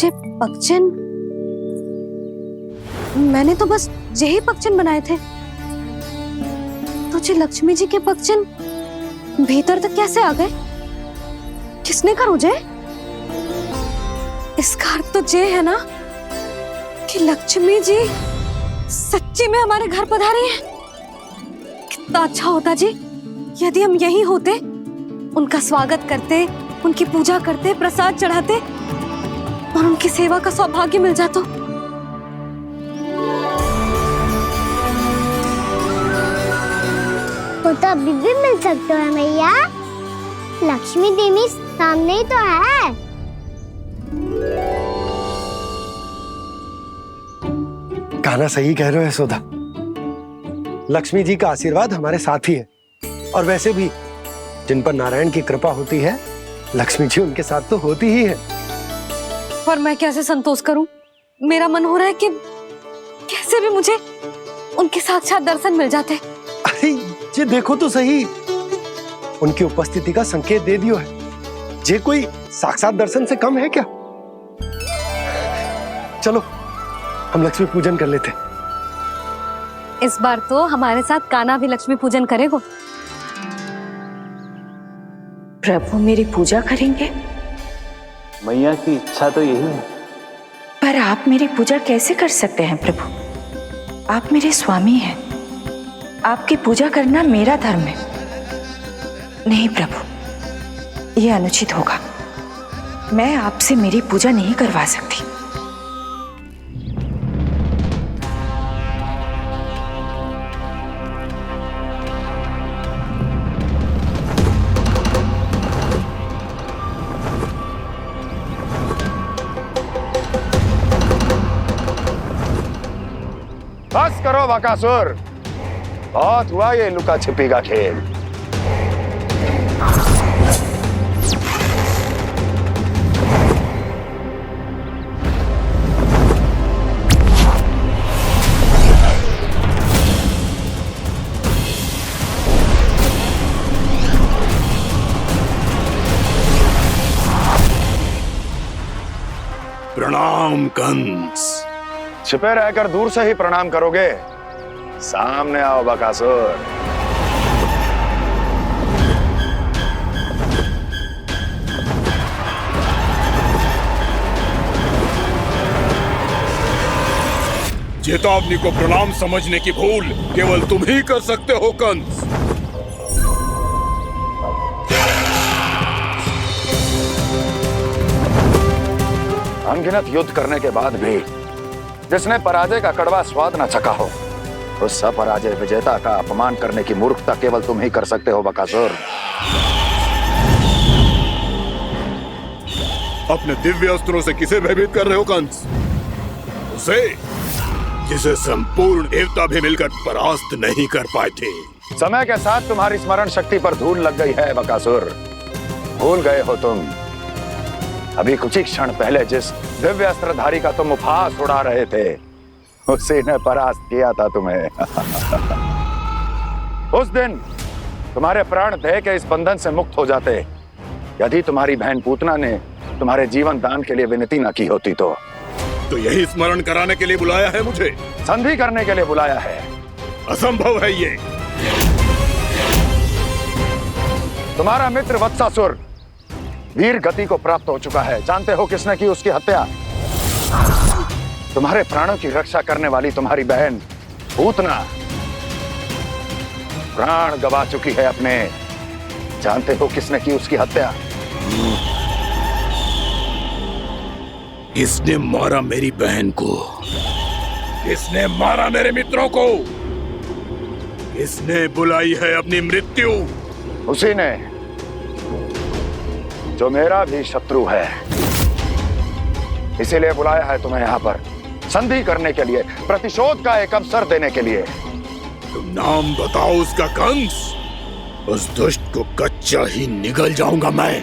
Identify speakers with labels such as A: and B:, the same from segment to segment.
A: ये पगचन, मैंने तो बस यही पगचन बनाए थे। तो ये लक्ष्मी जी के पगचन भीतर तक कैसे आ गए? किसने कहा मुझे? इसका अर्थ तो ये है ना कि लक्ष्मी जी सच्ची में हमारे घर पधारी हैं। कितना अच्छा होता जी यदि हम यही होते, उनका स्वागत करते, उनकी पूजा करते, प्रसाद चढ़ाते और उनकी सेवा का सौभाग्य मिल जाता।
B: तो अभी भी मिल सकते हो मैया, लक्ष्मी देवी सामने ही तो है।
C: कहना सही कह रहे हो यशोदा, लक्ष्मी जी का आशीर्वाद हमारे साथ ही है। और वैसे भी जिन पर नारायण की कृपा होती है, लक्ष्मी जी उनके साथ तो होती ही है।
A: पर मैं कैसे संतोष करूं? मेरा मन हो रहा है कि कैसे भी मुझे उनके साक्षात दर्शन मिल जाते।
C: अरे ये देखो तो सही, उनकी उपस्थिति का संकेत दे दियो है। ये कोई साक्षात दर्शन से कम है क्या? चलो हम लक्ष्मी पूजन कर लेते।
A: इस बार तो हमारे साथ कान्हा भी लक्ष्मी पूजन करेगा।
D: प्रभु मेरी पूजा करेंगे?
E: मैया की इच्छा तो यही है।
D: पर आप मेरी पूजा कैसे कर सकते हैं प्रभु? आप मेरे स्वामी हैं, आपकी पूजा करना मेरा धर्म है। नहीं प्रभु, यह अनुचित होगा। मैं आपसे मेरी पूजा नहीं करवा सकती।
F: बस करो बकासुर, बहुत हुआ ये लुका छिपी का खेल।
G: प्रणाम कंस।
F: छिपे रहकर दूर से ही प्रणाम करोगे? सामने आओ बकासुर।
G: चेतावनी को प्रणाम समझने की भूल केवल तुम ही कर सकते हो कंस।
F: अनगिनत युद्ध करने के बाद भी जिसने पराजय का कड़वा स्वाद न चखा हो, उस अपराजय विजेता का अपमान करने की मूर्खता केवल तुम ही कर सकते हो बकासुर।
G: अपने दिव्य अस्त्रों से किसे भयभीत कर रहे हो कंस? उसे जिसे संपूर्ण देवता भी मिलकर परास्त नहीं कर पाए थे।
F: समय के साथ तुम्हारी स्मरण शक्ति पर धूल लग गई है बकासुर। भूल गए हो तुम अभी कुछ ही क्षण पहले जिस दिव्य अस्त्रधारी का तुम उपहास उड़ा रहे थे, उसी ने परास्त किया था तुम्हें। उस दिन तुम्हारे प्राण देह के इस बंधन से मुक्त हो जाते यदि तुम्हारी बहन पूतना ने तुम्हारे जीवन दान के लिए विनती न की होती। तो
G: यही स्मरण कराने के लिए बुलाया है मुझे?
F: संधि करने के लिए बुलाया है।
G: असंभव है ये।
F: तुम्हारा मित्र वत्सासुर वीर गति को प्राप्त हो चुका है। जानते हो किसने की उसकी हत्या? तुम्हारे प्राणों की रक्षा करने वाली तुम्हारी बहन पूतना प्राण गवा चुकी है अपने। जानते हो किसने की उसकी हत्या?
G: किसने मारा मेरी बहन को? किसने मारा मेरे मित्रों को? किसने बुलाई है अपनी मृत्यु?
F: उसी ने जो मेरा भी शत्रु है। इसीलिए बुलाया है तुम्हें यहाँ पर संधि करने के लिए, प्रतिशोध का एक अवसर देने के लिए।
G: तुम नाम बताओ उसका कंस। उस दुष्ट को कच्चा ही निगल जाऊंगा मैं।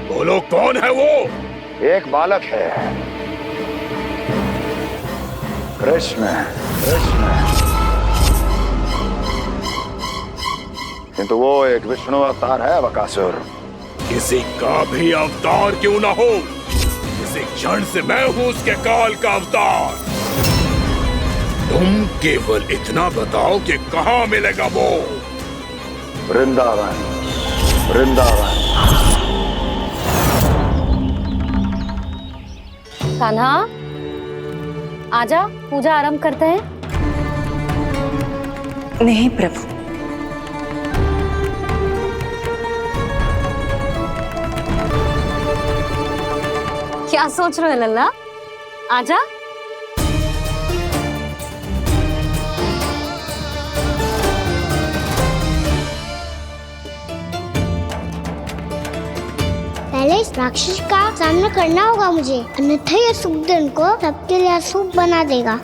G: बोलो कौन है वो?
F: एक बालक है, कृष्ण। किंतु वो एक विष्णु अवतार है बकासुर।
G: किसी का भी अवतार क्यों ना हो, किसी एक क्षण से मैं हूँ उसके काल का अवतार। तुम केवल इतना बताओ कि कहाँ मिलेगा वो।
F: वृंदावन, वृंदावन।
A: कान्हा, आजा, पूजा आरंभ करते हैं।
D: नहीं प्रभु,
A: क्या सोच रहे हो लल्ला? आजा।
B: पहले इस राक्षस का सामना करना होगा मुझे, अन्यथा ये शुभ दिन को सबके लिए अशुभ बना देगा।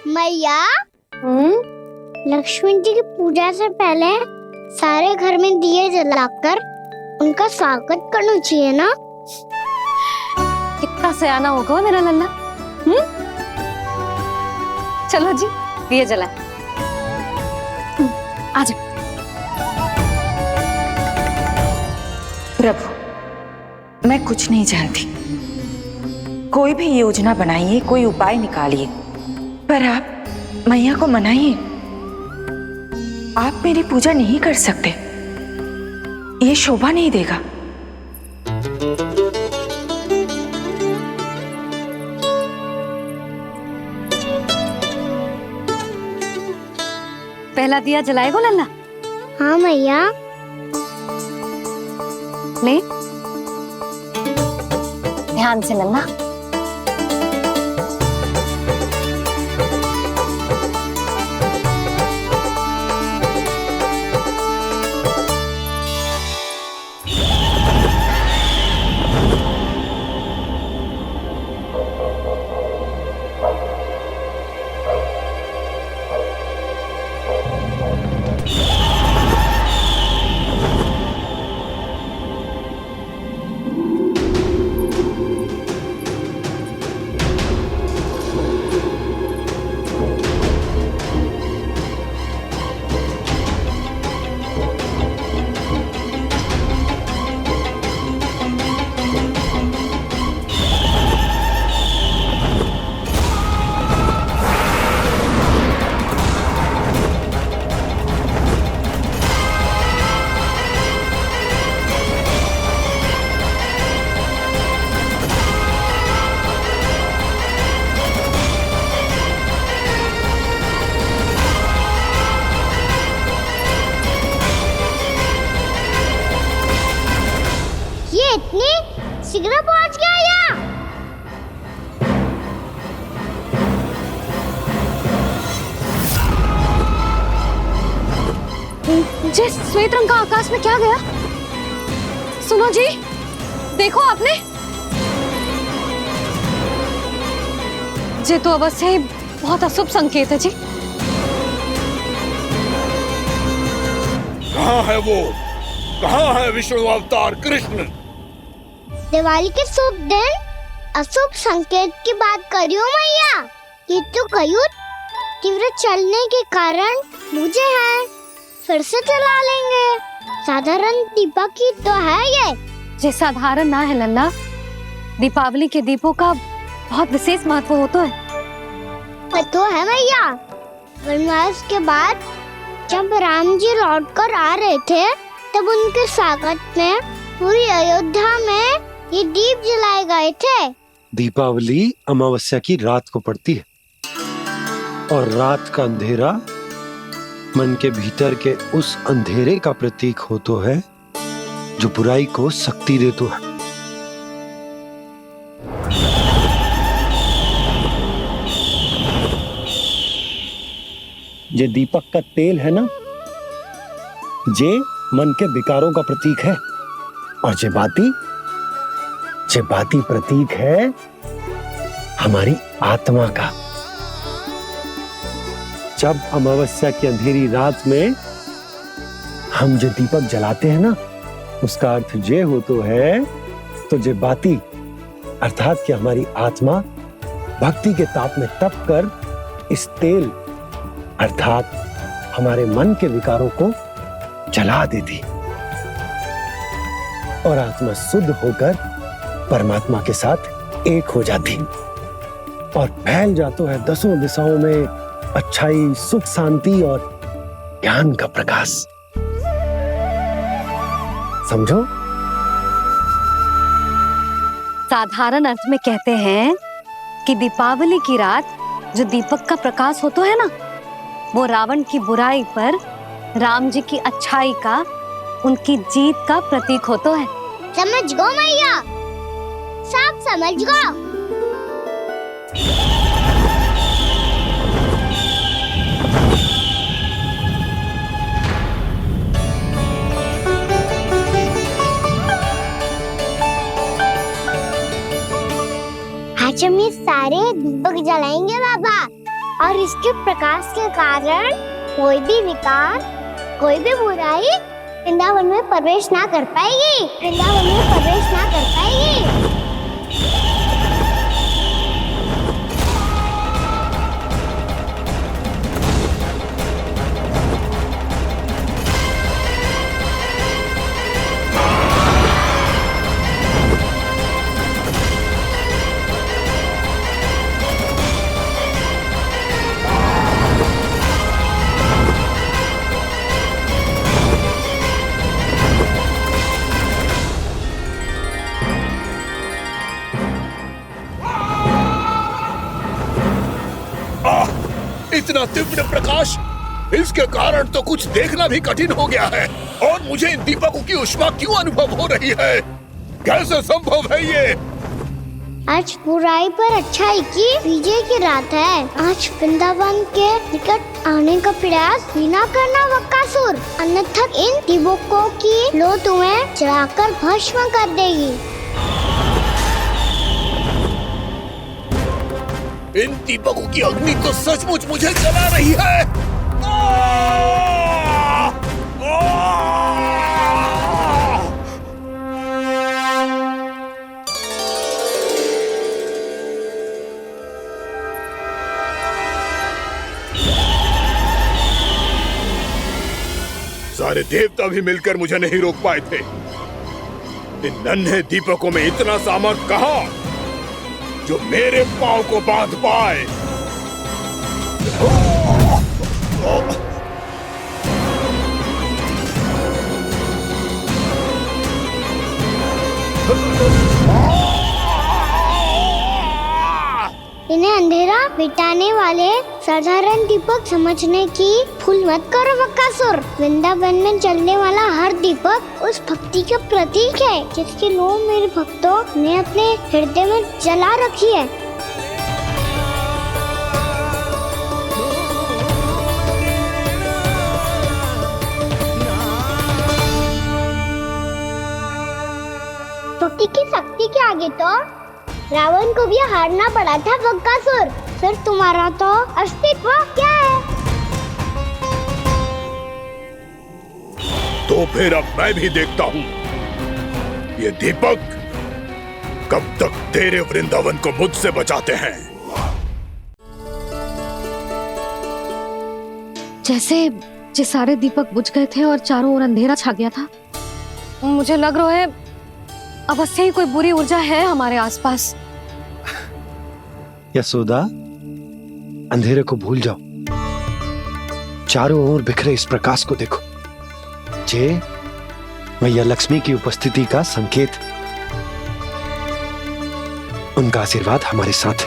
B: मैया, लक्ष्मी जी की पूजा से पहले सारे घर में दिए जलाकर उनका स्वागत करना चाहिए ना।
A: कितना सयाना होगा मेरा लल्ला। चलो जी, दिए जलाए। आजा।
D: प्रभु मैं कुछ नहीं जानती। कोई भी योजना बनाइए, कोई उपाय निकालिए, पर आप मैया को मनाइए। आप मेरी पूजा नहीं कर सकते, ये शोभा नहीं देगा।
A: पहला दिया जलाएगो लल्ला?
B: हाँ मैया।
A: ले, ध्यान से लल्ला।
B: इतनी शीघ्र पहुंच गया यहाँ?
A: जी, श्वेत रंग का आकाश में क्या गया? सुनो जी, देखो आपने। ये तो अवश्य ही बहुत अशुभ संकेत है जी।
G: कहाँ है वो? कहाँ है विष्णु अवतार कृष्ण?
B: दिवाली के शुभ दिन अशुभ संकेत की बात करियो मैया। ये तो कयूत तीव्र चलने के कारण मुझे है, फिर से चला लेंगे। साधारण दीपक ही तो है ये
A: साधारण ना है लल्ला। दीपावली के दीपों का बहुत विशेष महत्व होता है।
B: तो है मैया। वनवास के बाद जब राम जी लौटकर आ रहे थे, तब उनके स्वागत में पूरी अयोध्या में ये दीप जलाए गए थे।
C: दीपावली अमावस्या की रात को पड़ती है और रात का अंधेरा मन के भीतर के उस अंधेरे का प्रतीक होता है जो बुराई को शक्ति देता है। ये दीपक का तेल है ना, जे मन के विकारों का प्रतीक है, और जे बाती प्रतीक है हमारी आत्मा का। जब अमावस्या की अंधेरी रात में हम जो दीपक जलाते हैं ना, उसका अर्थ जे हो तो है, तो जे बाती अर्थात कि हमारी आत्मा भक्ति के ताप में तप कर इस तेल अर्थात हमारे मन के विकारों को जला देती। और आत्मा शुद्ध होकर परमात्मा के साथ एक हो जाती और फैल जाता है दसों दिशाओं में अच्छाई, सुख, शांति और ज्ञान का प्रकाश। समझो?
A: साधारण अर्थ में कहते हैं कि दीपावली की रात जो दीपक का प्रकाश होता है ना, वो रावण की बुराई पर राम जी की अच्छाई का, उनकी जीत का प्रतीक होता है।
B: समझ गो मैया, सब समझ गो। आज हम ये सारे दीपक जलाएंगे बाबा, और इसके प्रकाश के कारण कोई भी विकार, कोई भी बुराई वृंदावन में प्रवेश ना कर पाएगी, वृंदावन में प्रवेश ना कर पाएगी।
G: इतना तीव्र प्रकाश, इसके कारण तो कुछ देखना भी कठिन हो गया है। और मुझे इन दीपकों की उष्मा क्यों अनुभव हो रही है? कैसे संभव है ये?
B: आज बुराई पर अच्छाई की विजय की रात है। आज वृंदावन के निकट आने का प्रयास भी ना करना बकासुर, अन्यथा इन दीपकों की लो तुम्हें जलाकर भस्म कर देगी।
G: इन दीपकों की अग्नि तो सचमुच मुझे जला रही है। सारे देवता भी मिलकर मुझे नहीं रोक पाए थे। इन नन्हे दीपकों में इतना सामर्थ्य कहां जो मेरे पांव को बांध पाए।
B: इन्हें अंधेरा मिटाने वाले साधारण दीपक समझने की भूल मत करो बकासुर। वृंदावन में जलने वाला हर दीपक उस भक्ति का प्रतीक है जिसकी लो मेरे भक्तों ने अपने हृदय में जला रखी है। भक्ति की शक्ति के आगे तो रावण को भी हारना पड़ा था बकासुर। फिर तुम्हारा तो अस्तित्व क्या है?
G: तो फिर अब मैं भी देखता हूँ ये दीपक कब तक तेरे वृंदावन को मुझसे बचाते हैं।
A: जैसे ये सारे दीपक बुझ गए थे और चारों ओर अंधेरा छा गया था, मुझे लग रहा है अवश्य ही कोई बुरी ऊर्जा है हमारे आसपास।
C: यशोदा, अंधेरे को भूल जाओ, चारों ओर बिखरे इस प्रकाश को देखो। जे मैया लक्ष्मी की उपस्थिति का संकेत, उनका आशीर्वाद हमारे साथ।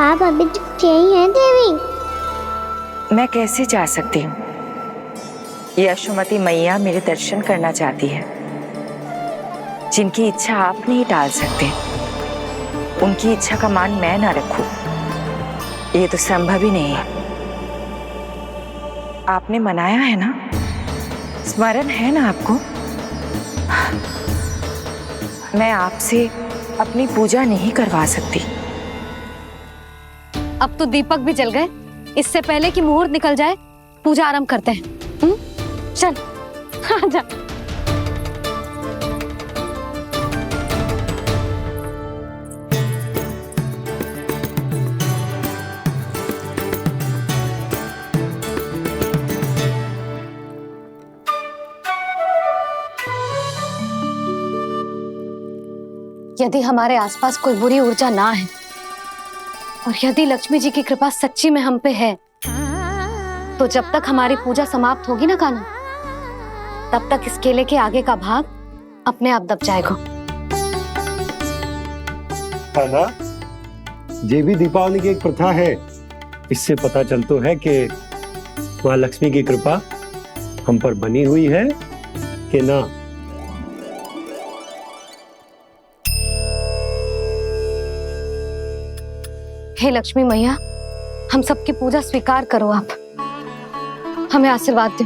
B: आप अभी तक यही हैं देवी?
D: मैं कैसे जा सकती हूँ? यशोमती मैया मेरे दर्शन करना चाहती है। जिनकी इच्छा आप नहीं टाल सकते, उनकी इच्छा का मान मैं ना रखूं, ये तो संभव ही नहीं है। आपने मनाया है ना, स्मरण है ना आपको? मैं आपसे अपनी पूजा नहीं करवा सकती।
A: अब तो दीपक भी जल गए, इससे पहले कि मुहूर्त निकल जाए पूजा आरंभ करते हैं। चल आजा। यदि हमारे आसपास कोई बुरी ऊर्जा ना है और यदि लक्ष्मी जी की कृपा सच्ची में हम पे है, तो जब तक हमारी पूजा समाप्त होगी ना कान्हा, तब तक इस केले के आगे का भाग अपने आप दब जाएगा।
C: कान्हा, ये भी दीपावली की एक प्रथा है। इससे पता चलता है कि माँ लक्ष्मी की कृपा हम पर बनी हुई है कि ना।
A: हे लक्ष्मी मैया, हम सबकी पूजा स्वीकार करो, आप हमें आशीर्वाद दो।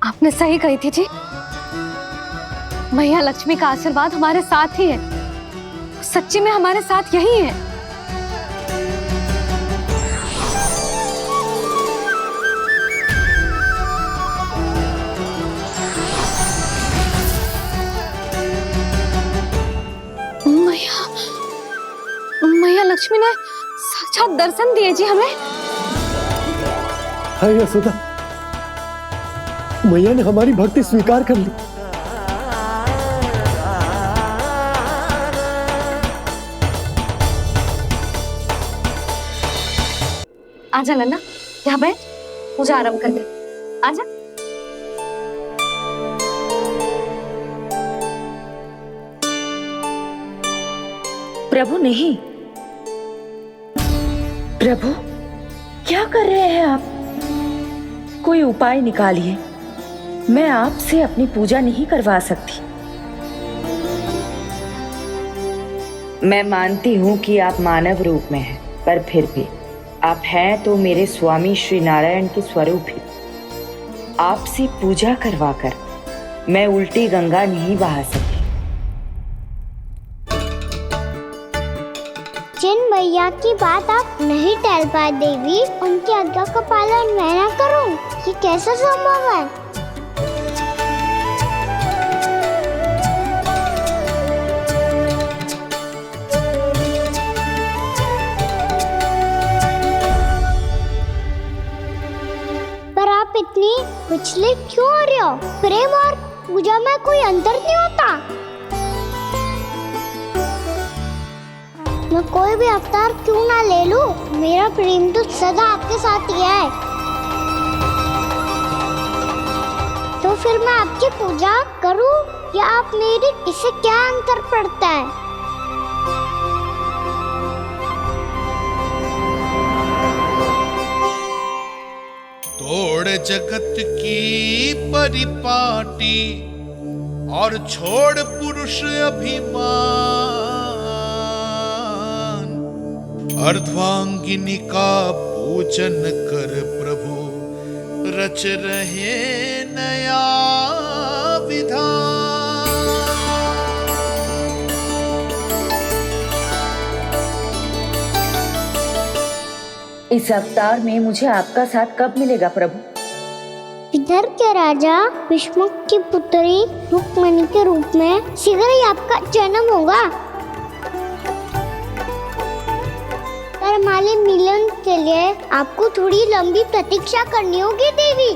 A: आपने सही कही थी जी, मैया लक्ष्मी का आशीर्वाद हमारे साथ ही है, सच्ची में हमारे साथ यही है। मैया, मैया लक्ष्मी ने साक्षात दर्शन दिए जी हमें।
C: हाय यशोदा, मैया ने हमारी भक्ति स्वीकार कर ली।
A: आजा नन्ना, यहाँ बैठ, पूजा आरंभ कर दे। आजा।
D: प्रभु नहीं, प्रभु क्या कर रहे हैं आप? कोई उपाय निकालिए, मैं आपसे अपनी पूजा नहीं करवा सकती। मैं मानती हूँ कि आप मानव रूप में हैं, पर फिर भी आप हैं तो मेरे स्वामी श्री नारायण के स्वरूप ही। आपसे पूजा करवाकर मैं उल्टी गंगा नहीं बहा सकती।
B: जिन भैया की बात आप नहीं टाल पाए देवी, उनकी आज्ञा का पालन मैं ना करूं, ये कैसा संभव है? पर आप इतनी विचलित क्यों हो रहे हो? प्रेम और पूजा में कोई अंतर नहीं होता। मैं कोई भी अवतार क्यों ना ले लूं, मेरा प्रेम तो सदा आपके साथ ही है। तो फिर मैं आपकी पूजा करूं या आप मेरी, इससे क्या अंतर पड़ता है?
H: तोड़ जगत की परिपाटी और छोड़ पुरुष अभिमान, अर्धांगिनी का पूजन कर प्रभु रच रहे नया विधान।
D: इस अवतार में मुझे आपका साथ कब मिलेगा प्रभु?
B: इधर के राजा भीष्म की पुत्री रुक्मणी के रूप में शीघ्र ही आपका जन्म होगा। पर हमारे मिलन के लिए आपको थोड़ी लंबी प्रतीक्षा करनी होगी देवी,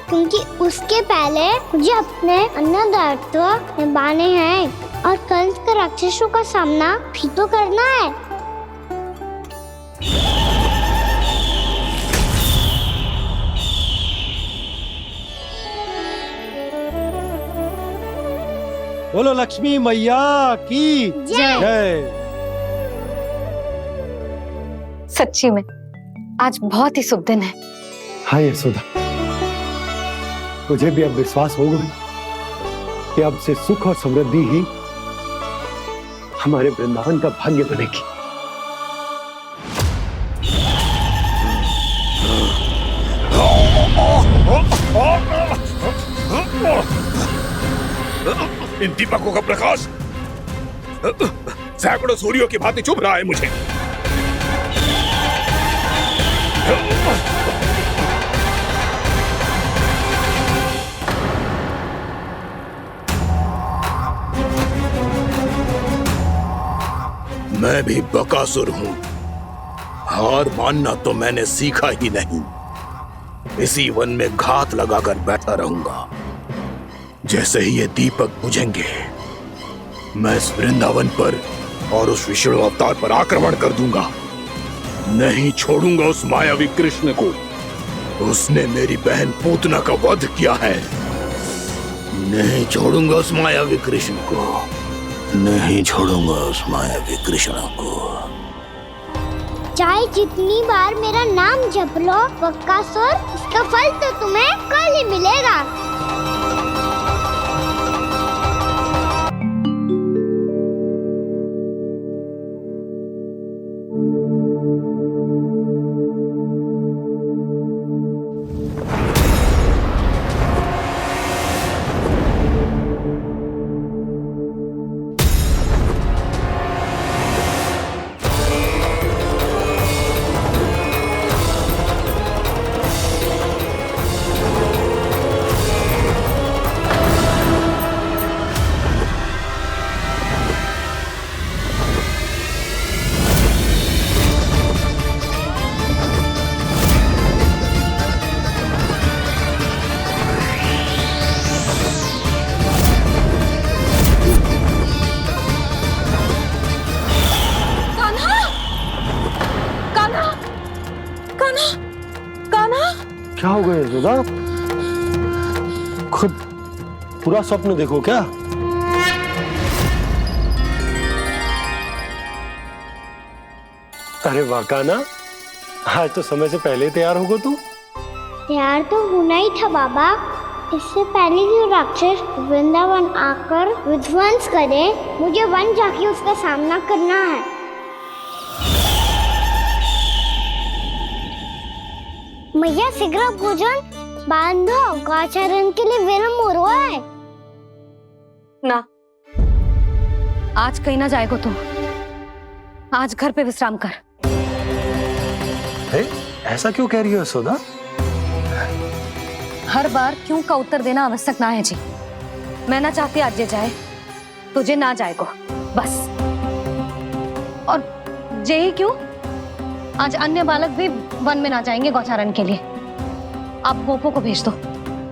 B: क्योंकि उसके पहले मुझे अपने अन्य दायित्व निभाने हैं और कंस के राक्षसों का सामना भी तो करना है।
C: बोलो लक्ष्मी मैया की जय।
A: सच्ची में आज बहुत ही शुभ दिन है।
C: हाँ यशोदा, मुझे भी अब विश्वास हो गया कि अब से सुख और समृद्धि ही हमारे वृंदावन का भाग्य बनेगी।
G: इन दीपकों का प्रकाश सैकड़ों सूर्यों की भांति चुभ रहा है मुझे। भी बकासुर हूँ। हार मानना तो मैंने सीखा ही नहीं। इसी वन में घात लगाकर बैठा रहूंगा। जैसे ही ये दीपक बुझेंगे, मैं इस वृंदावन पर और उस विष्णु अवतार पर आक्रमण कर दूंगा। नहीं छोड़ूंगा उस मायावी कृष्ण को। उसने मेरी बहन पूतना का वध किया है। नहीं छोड़ूंगा उस मायावी कृष्ण को। नहीं छोड़ूंगा उस मायावी कृष्ण को।
B: चाहे जितनी बार मेरा नाम जप लो बकासुर, इसका फल तो तुम्हें कल ही मिलेगा।
C: क्या हो गया यशोदा? खुद पूरा स्वप्न देखो क्या? अरे वाह कान्हा, आज तो समय से पहले तैयार होगा तू।
B: तैयार तो होना ही था बाबा। इससे पहले कि राक्षस वृंदावन आकर विध्वंस करे, मुझे वन जाके उसका सामना करना है। मैया शीघ्र भोजन बांधो, गौचरण के लिए विलंब हो रहा है।
A: ना, आज कहीं ना जाएगा तुम। आज घर पे विश्राम कर।
C: ऐसा क्यों कह रही हो यशोदा?
A: हर बार क्यों का उत्तर देना आवश्यक ना है जी। मैं ना चाहती आज ये जाए, तुझे ना जाएगा बस। और यही क्यों, आज अन्य बालक भी वन में ना जाएंगे गौचारण के लिए। आप पोपो को भेज दो।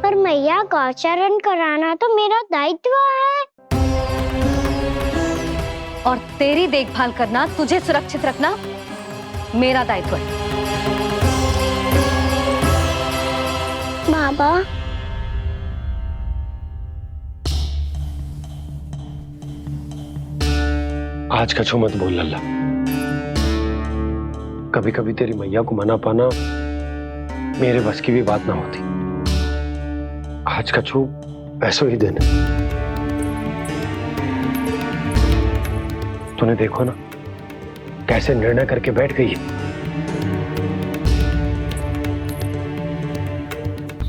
B: पर मैया गौचरण कराना तो मेरा दायित्व है।
A: और तेरी देखभाल करना, तुझे सुरक्षित रखना मेरा दायित्व है।
B: बाबा,
C: आज कछु मत बोल लल्ला। कभी कभी तेरी मैया को मना पाना मेरे बस की भी बात ना होती। आज कछु वैसो ही दिन है। तूने देखो ना कैसे निर्णय करके बैठ गई है।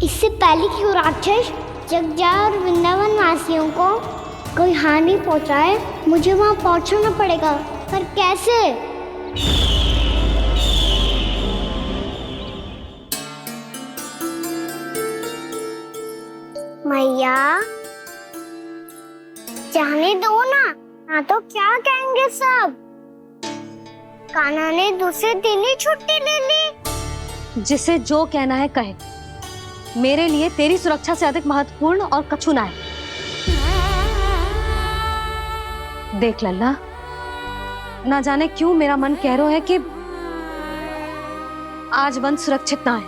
B: इससे पहले कि वो राक्षस जगजा और वृंदावन वासियों को कोई हानि पहुंचाए, मुझे वहां पहुंचना पड़ेगा। पर कैसे? मैया, जाने दो ना तो क्या कहेंगे सब। कान्हा ने दूसरे दिन ही छुट्टी ले ली।
A: जिसे जो कहना है कहे। मेरे लिए तेरी सुरक्षा से अधिक महत्वपूर्ण और कछु ना है। देख लल्ला, ना जाने क्यों मेरा मन कह रहा है कि आज वन सुरक्षित ना है।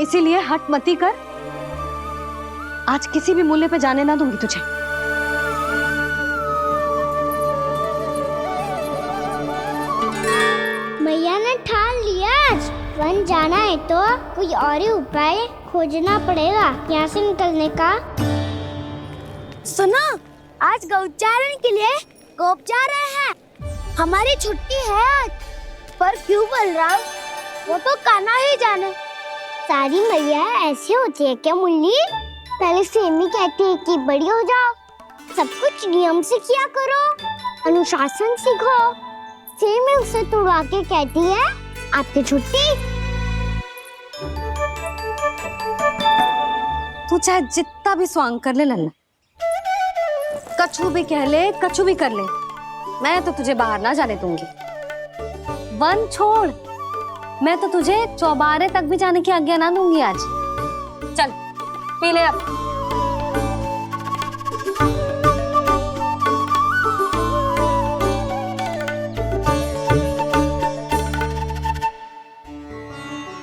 A: इसीलिए हट मती कर। आज किसी भी मूल्य पे जाने ना दूंगी तुझे।
B: मैया ने ठान लिया, आज वन जाना है तो कोई और ही उपाय खोजना पड़ेगा यहाँ से निकलने का। सुनो, आज गौचारण के लिए गोप जा रहे हैं। हमारी छुट्टी है आज। पर क्यों बलराम? वो तो कान्हा ही जाने। सारी मैया ऐसी होती है क्या मुन्नी? पहले सेमी कहती है कि बड़ी हो जाओ, सब कुछ नियम से किया करो, अनुशासन सीखो। सेमी उसे तुड़वा के कहती है आपकी छुट्टी।
A: तू चाहे जितना भी स्वांग कर ले लल्ला, कछु भी कह ले, कछु भी कर ले, मैं तो तुझे बाहर ना जाने दूंगी। वन छोड़, मैं तो तुझे चौबारे तक भी जाने की आज्ञा ना दूंगी आज। चल पी ले अब।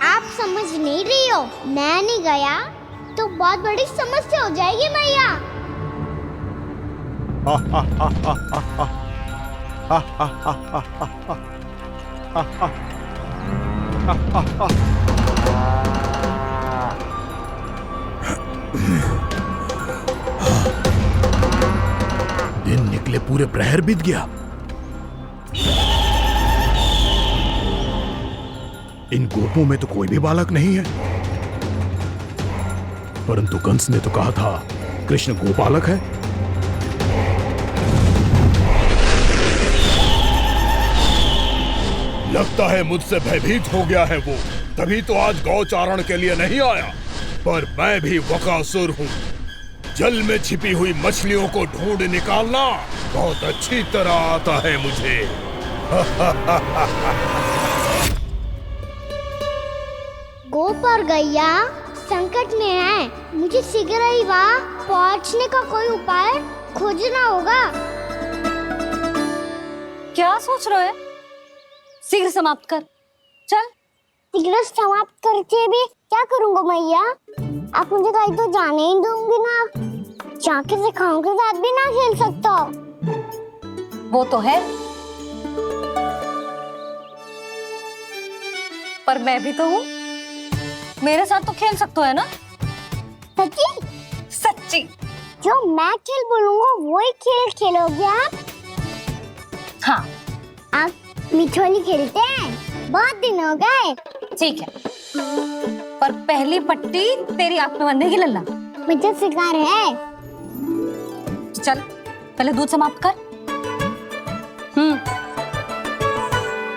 B: आप समझ नहीं रही हो, मैं नहीं गया तो बहुत बड़ी समस्या हो जाएगी मैया।
G: दिन निकले पूरे प्रहर बीत गया। इन गोपों में तो कोई भी बालक नहीं है, परंतु कंस ने तो कहा था कृष्ण गोपालक है। लगता है मुझसे भयभीत हो गया है वो, तभी तो आज गौचारण के लिए नहीं आया। पर मैं भी बकासुर हूँ, जल में छिपी हुई मछलियों को ढूंढ निकालना बहुत अच्छी तरह आता है मुझे।
B: गोप और गैया संकट में है, मुझे शीघ्र ही वहाँ पहुँचने का कोई उपाय खोजना होगा।
A: क्या सोच रहे हो? शीघ्र समाप्त कर, चल।
B: शीघ्र समाप्त करके भी क्या करूँगा मैया? आप मुझे कहीं तो जाने ही दूंगी ना, जाके सिखाओं के साथ भी ना खेल सकता।
A: वो तो है, पर मैं भी तो हूँ, मेरे साथ तो खेल सकते हो, है ना?
B: सच्ची?
A: सच्ची।
B: जो मैं खेल बोलूँगा वही खेल खेलोगे आप?
A: हाँ।
B: आप मिठोली खेलते हैं, बहुत दिन हो गए।
A: ठीक है, पर पहली पट्टी तेरी आंख में बंधेगी लल्ला।
B: मुझे शिकार है।
A: चल पहले दूध समाप्त कर।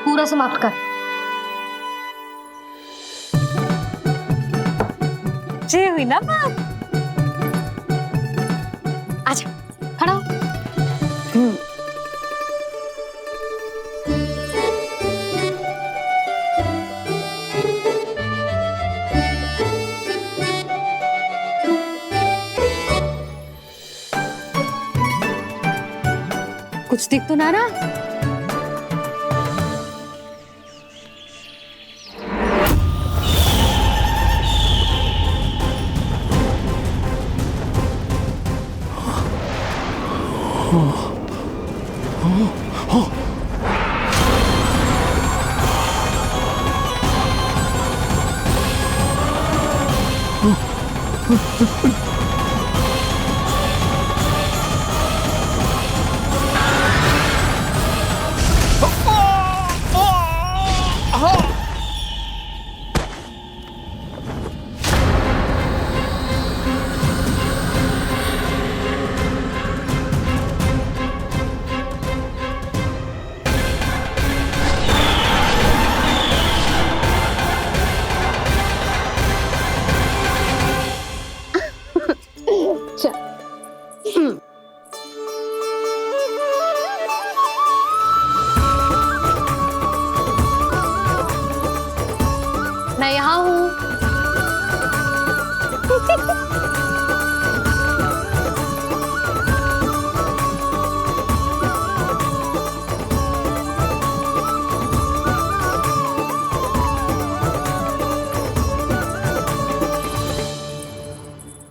A: पूरा समाप्त कर। जी हुई ना बात? आजा, खड़ा हो। कुछ दिख तो ना रहा? मैं यहाँ हूँ।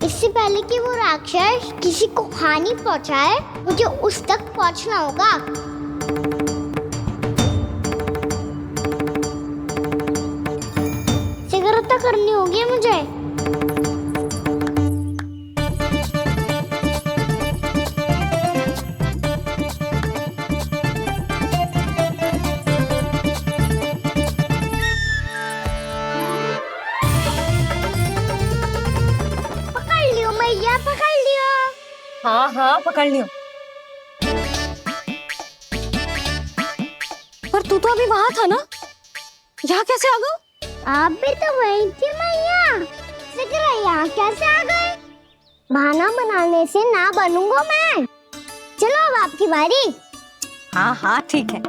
B: इससे पहले कि वो राक्षस किसी को हानि पहुंचाए, मुझे उस तक पहुंचना होगा। शीघ्रता करनी होगी मुझे। पकड़ लियो मैया, पकड़ लियो।
A: हाँ हाँ पकड़ लियो। पर तू तो अभी वहां था ना, यहाँ कैसे आ गया?
B: आप भी तो वही थी मैया, शीघ्र यहाँ कैसे आ गए? बहाना बनाने से ना बनूंगा मैं। चलो अब आपकी बारी।
A: हाँ हाँ ठीक है।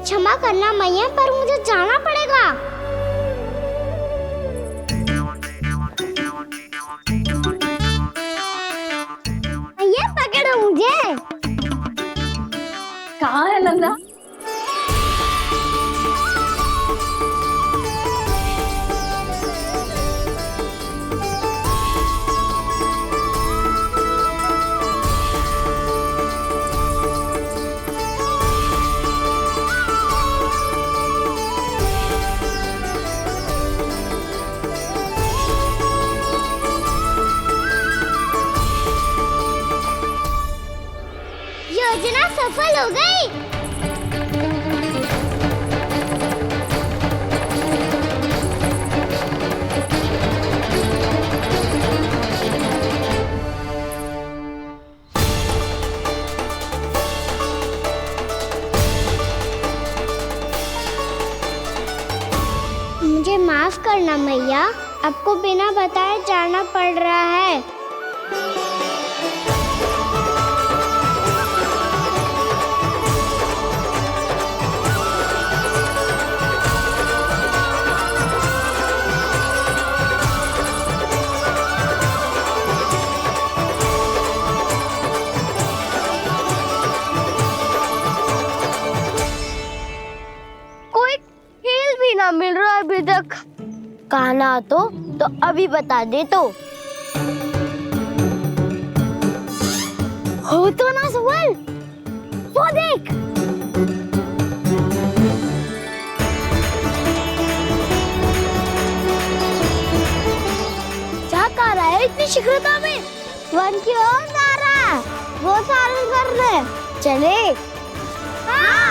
B: क्षमा करना मैया, पर मुझे जाना पड़ेगा। मैया पकड़ो मुझे।
A: कहाँ है नंदा?
B: योजना सफल हो गई। मुझे माफ करना मैया, आपको बिना बताए जाना पड़ रहा है। कोई खेल भी ना मिल रहा अभी तक। कहना तो अभी बता दे तो। हो तो ना सवाल, वो देख। क्या कर रहा है इतनी शीघ्रता में? वन की ओर जा रहा है, वो सारे करने चले। हाँ।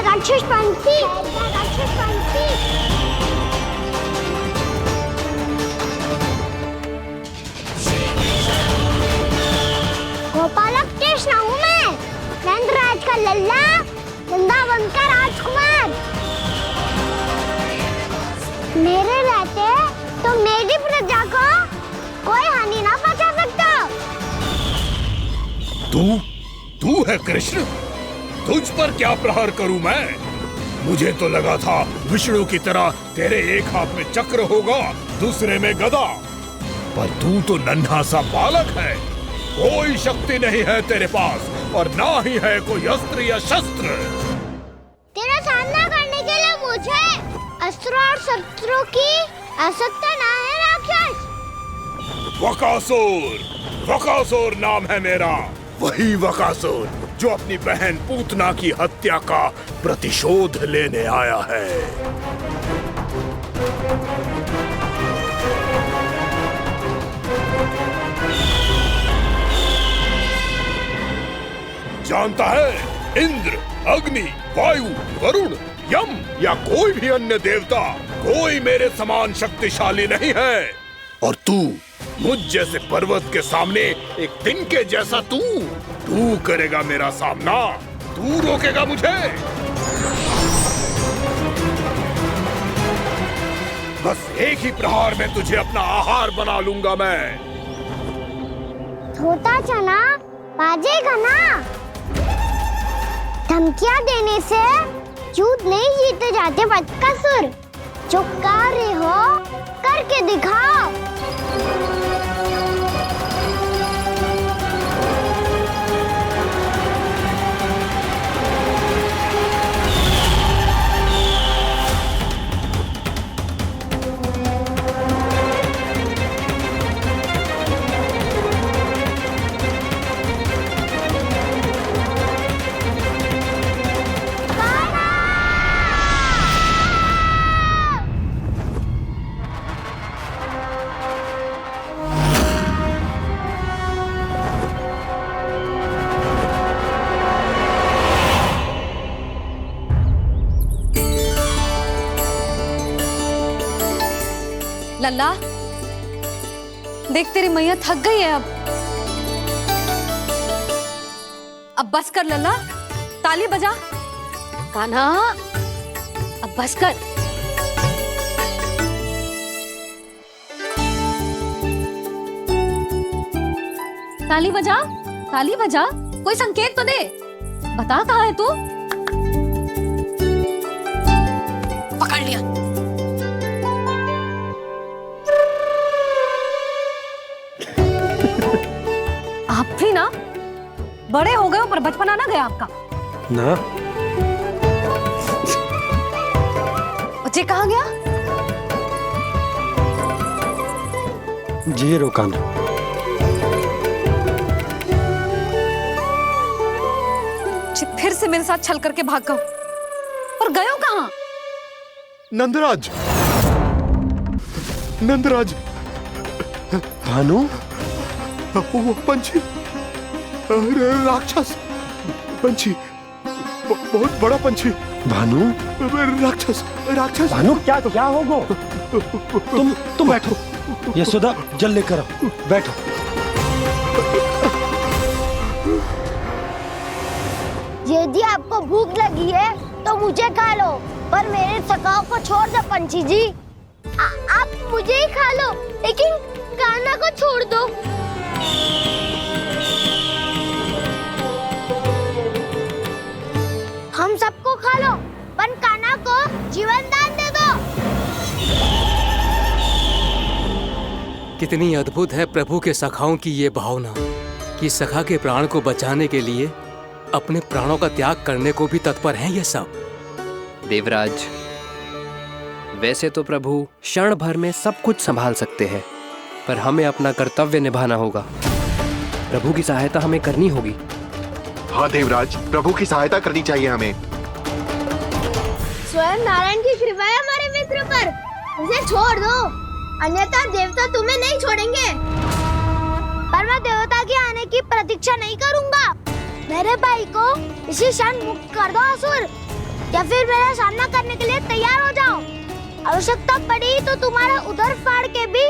B: राक्षस पंछी, राक्षस पंछी। गोपालक कृष्ण हूँ मैं, नंदराज का लल्ला, वृंदावन का राजकुमार। मेरे रहते तो मेरी प्रजा को कोई हानि ना पहुंचा सकता।
G: तू है कृष्ण? तुझ पर क्या प्रहार करूं मैं? मुझे तो लगा था विष्णु की तरह तेरे एक हाथ में चक्र होगा, दूसरे में गदा, पर तू तो नन्हा सा बालक है। कोई शक्ति नहीं है तेरे पास और ना ही है कोई अस्त्र या शस्त्र।
B: तेरा सामना करने के लिए मुझे अस्त्र और शस्त्रों की आवश्यकता ना है राक्षस।
G: वकासुर, वकासुर नाम है मेरा, वही वकासुर जो अपनी बहन पूतना की हत्या का प्रतिशोध लेने आया है। जानता है, इंद्र, अग्नि, वायु, वरुण, यम या कोई भी अन्य देवता, कोई मेरे समान शक्तिशाली नहीं है। और तू, मुझ जैसे पर्वत के सामने एक तिनके जैसा तू करेगा मेरा सामना? तू रोकेगा मुझे? बस एक ही प्रहार में तुझे अपना आहार बना लूंगा मैं।
B: छोटा चना बाजेगा ना। धमकियां देने से युद्ध नहीं जीते जाते बदकसूर। जो कार्य हो करके दिखाओ।
A: लल्ला, देख तेरी मैया थक गई है अब बस कर लल्ला, ताली बजा। कान्हा, अब बस कर। ताली बजा, ताली बजा, कोई संकेत तो दे, बता कहाँ है तू? पकड़ लिया। आप भी ना बड़े हो गए हो, पर बचपना ना गया आपका
C: ना।
A: बच्चे कहाँ गया?
C: जी रोकाना।
A: फिर से मेरे साथ छल करके भाग गए, और गए हो कहाँ?
G: नंदराज, नंदराज।
C: भानु,
G: वो पंछी, राक्षस पंछी, बहुत बड़ा पंछी।
C: भानु,
G: राक्षस, राक्षस।
C: भानु, क्या होगो? तुम बैठो, यशोदा जल लेकर आओ, बैठो।
B: यदि आपको भूख लगी है तो मुझे खा लो, पर मेरे सखाओं को छोड़ दो पंछी जी। आप मुझे ही खा लो, लेकिन कान्हा को छोड़ दो। हम सबको खा लो, पर कान्हा को जीवन दान दे दो।
I: कितनी अद्भुत है प्रभु के सखाओं की ये भावना कि सखा के प्राण को बचाने के लिए अपने प्राणों का त्याग करने को भी तत्पर हैं ये सब।
J: देवराज, वैसे तो प्रभु क्षण भर में सब कुछ संभाल सकते हैं, पर हमें अपना कर्तव्य निभाना होगा। प्रभु की सहायता हमें करनी होगी।
K: हाँ देवराज, प्रभु की सहायता करनी चाहिए हमें।
B: स्वयं नारायण की कृपा है हमारे मित्र पर, उसे छोड़ दो, अन्यथा देवता तुम्हें नहीं छोड़ेंगे। पर मैं देवता के आने की प्रतीक्षा नहीं करूंगा। मेरे भाई को इसी क्षण मुक्त कर दो असुर, या फिर मेरा सामना करने के लिए तैयार हो जाओ। आवश्यकता पड़ी तो तुम्हारा उधर फाड़ के भी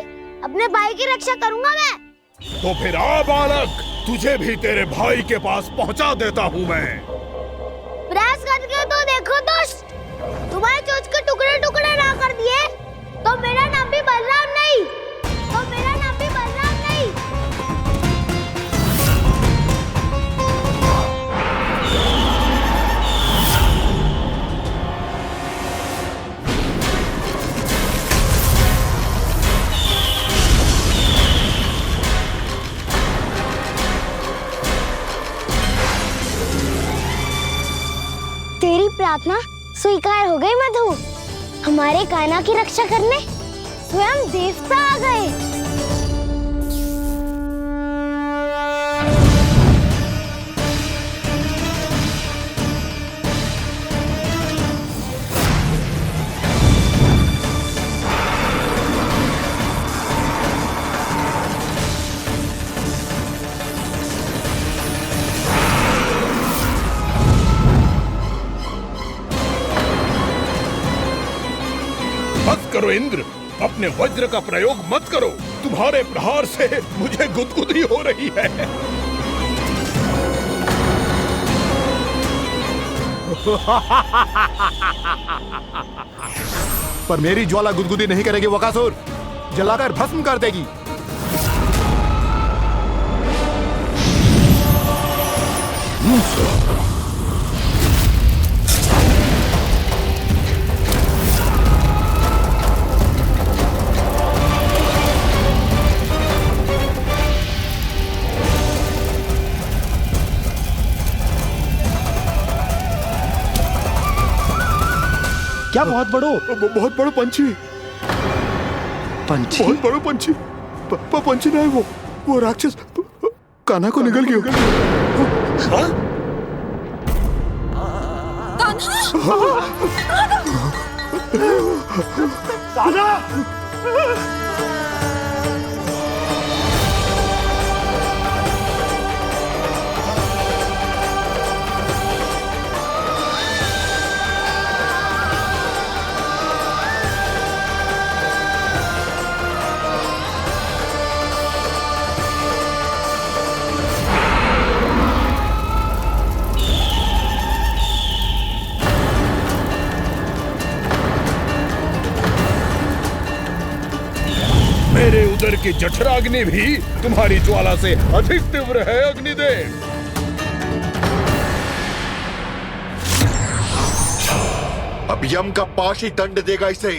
B: अपने भाई की रक्षा करूंगा मैं।
G: तो फिर आ बालक, तुझे भी तेरे भाई के पास पहुंचा देता हूँ मैं।
B: प्रयास करके तो देखो दोस्त, तुम्हारे चोंच के टुकड़े टुकड़े ना कर दिए तो मेरा नाम भी बलराम नहीं, तो मेरा नाम भी बलराम नहीं। तेरी प्रार्थना स्वीकार हो गई मधु। हमारे कान्हा की रक्षा करने स्वयं देवता आ गए।
G: बस करो इंद्र, अपने वज्र का प्रयोग मत करो। तुम्हारे प्रहार से मुझे गुदगुदी हो रही है।
K: पर मेरी ज्वाला गुदगुदी नहीं करेगी बकासुर, जलाकर भस्म कर देगी।
C: क्या बहुत बड़ो?
G: बहुत बड़ो पंछी,
C: पंछी?
G: बहुत बड़ो पंछी। पंछी नहीं, वो राक्षस कान्हा को निगल गया। हाँ?
C: कान्हा!
G: सागर की जठराग्नि भी तुम्हारी ज्वाला से अधिक तीव्र है अग्निदेव।
K: अब यम का पाश ही दंड देगा इसे।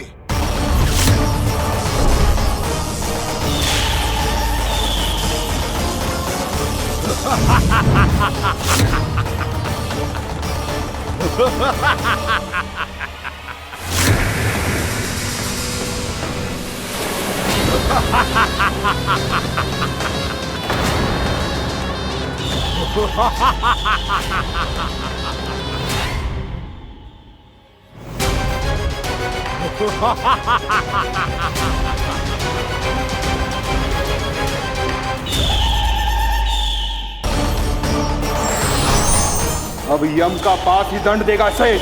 F: अब यम का पास ही दंड देगा इसे।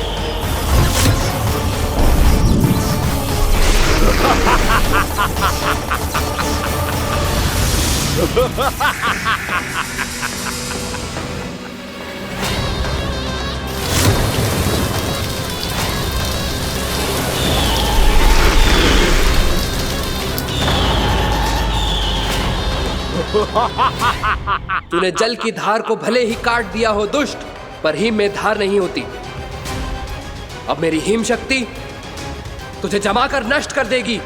J: तूने जल की धार को भले ही काट दिया हो दुष्ट, पर हिम में धार नहीं होती। अब मेरी हिम शक्ति तुझे जमा कर नष्ट कर देगी।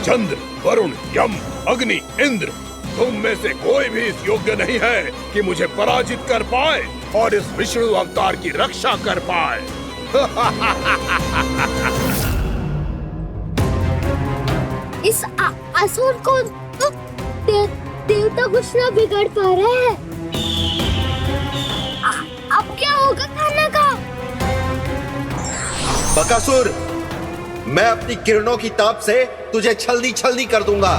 G: चंद्र, वरुण, यम, अग्नि, इंद्र, तुम में से कोई भी इस योग्य नहीं है कि मुझे पराजित कर पाए और इस विष्णु अवतार की रक्षा कर पाए।
B: इस असुर को देवता कुछ ना बिगाड़ पा रहे हैं। अब क्या होगा खाना का?
L: बकासुर, मैं अपनी किरणों की ताप से तुझे छल्दी छल्दी कर दूंगा।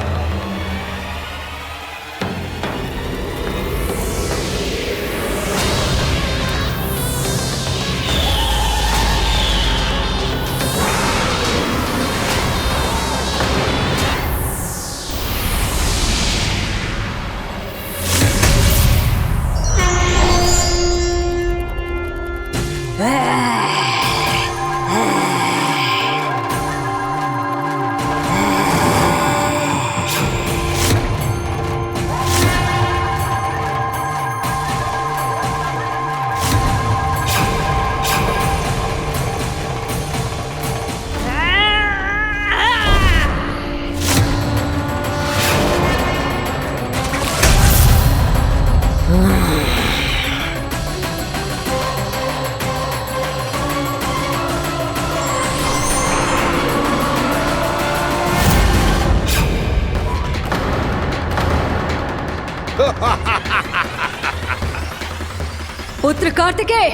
A: पुत्र कार्तिकेय,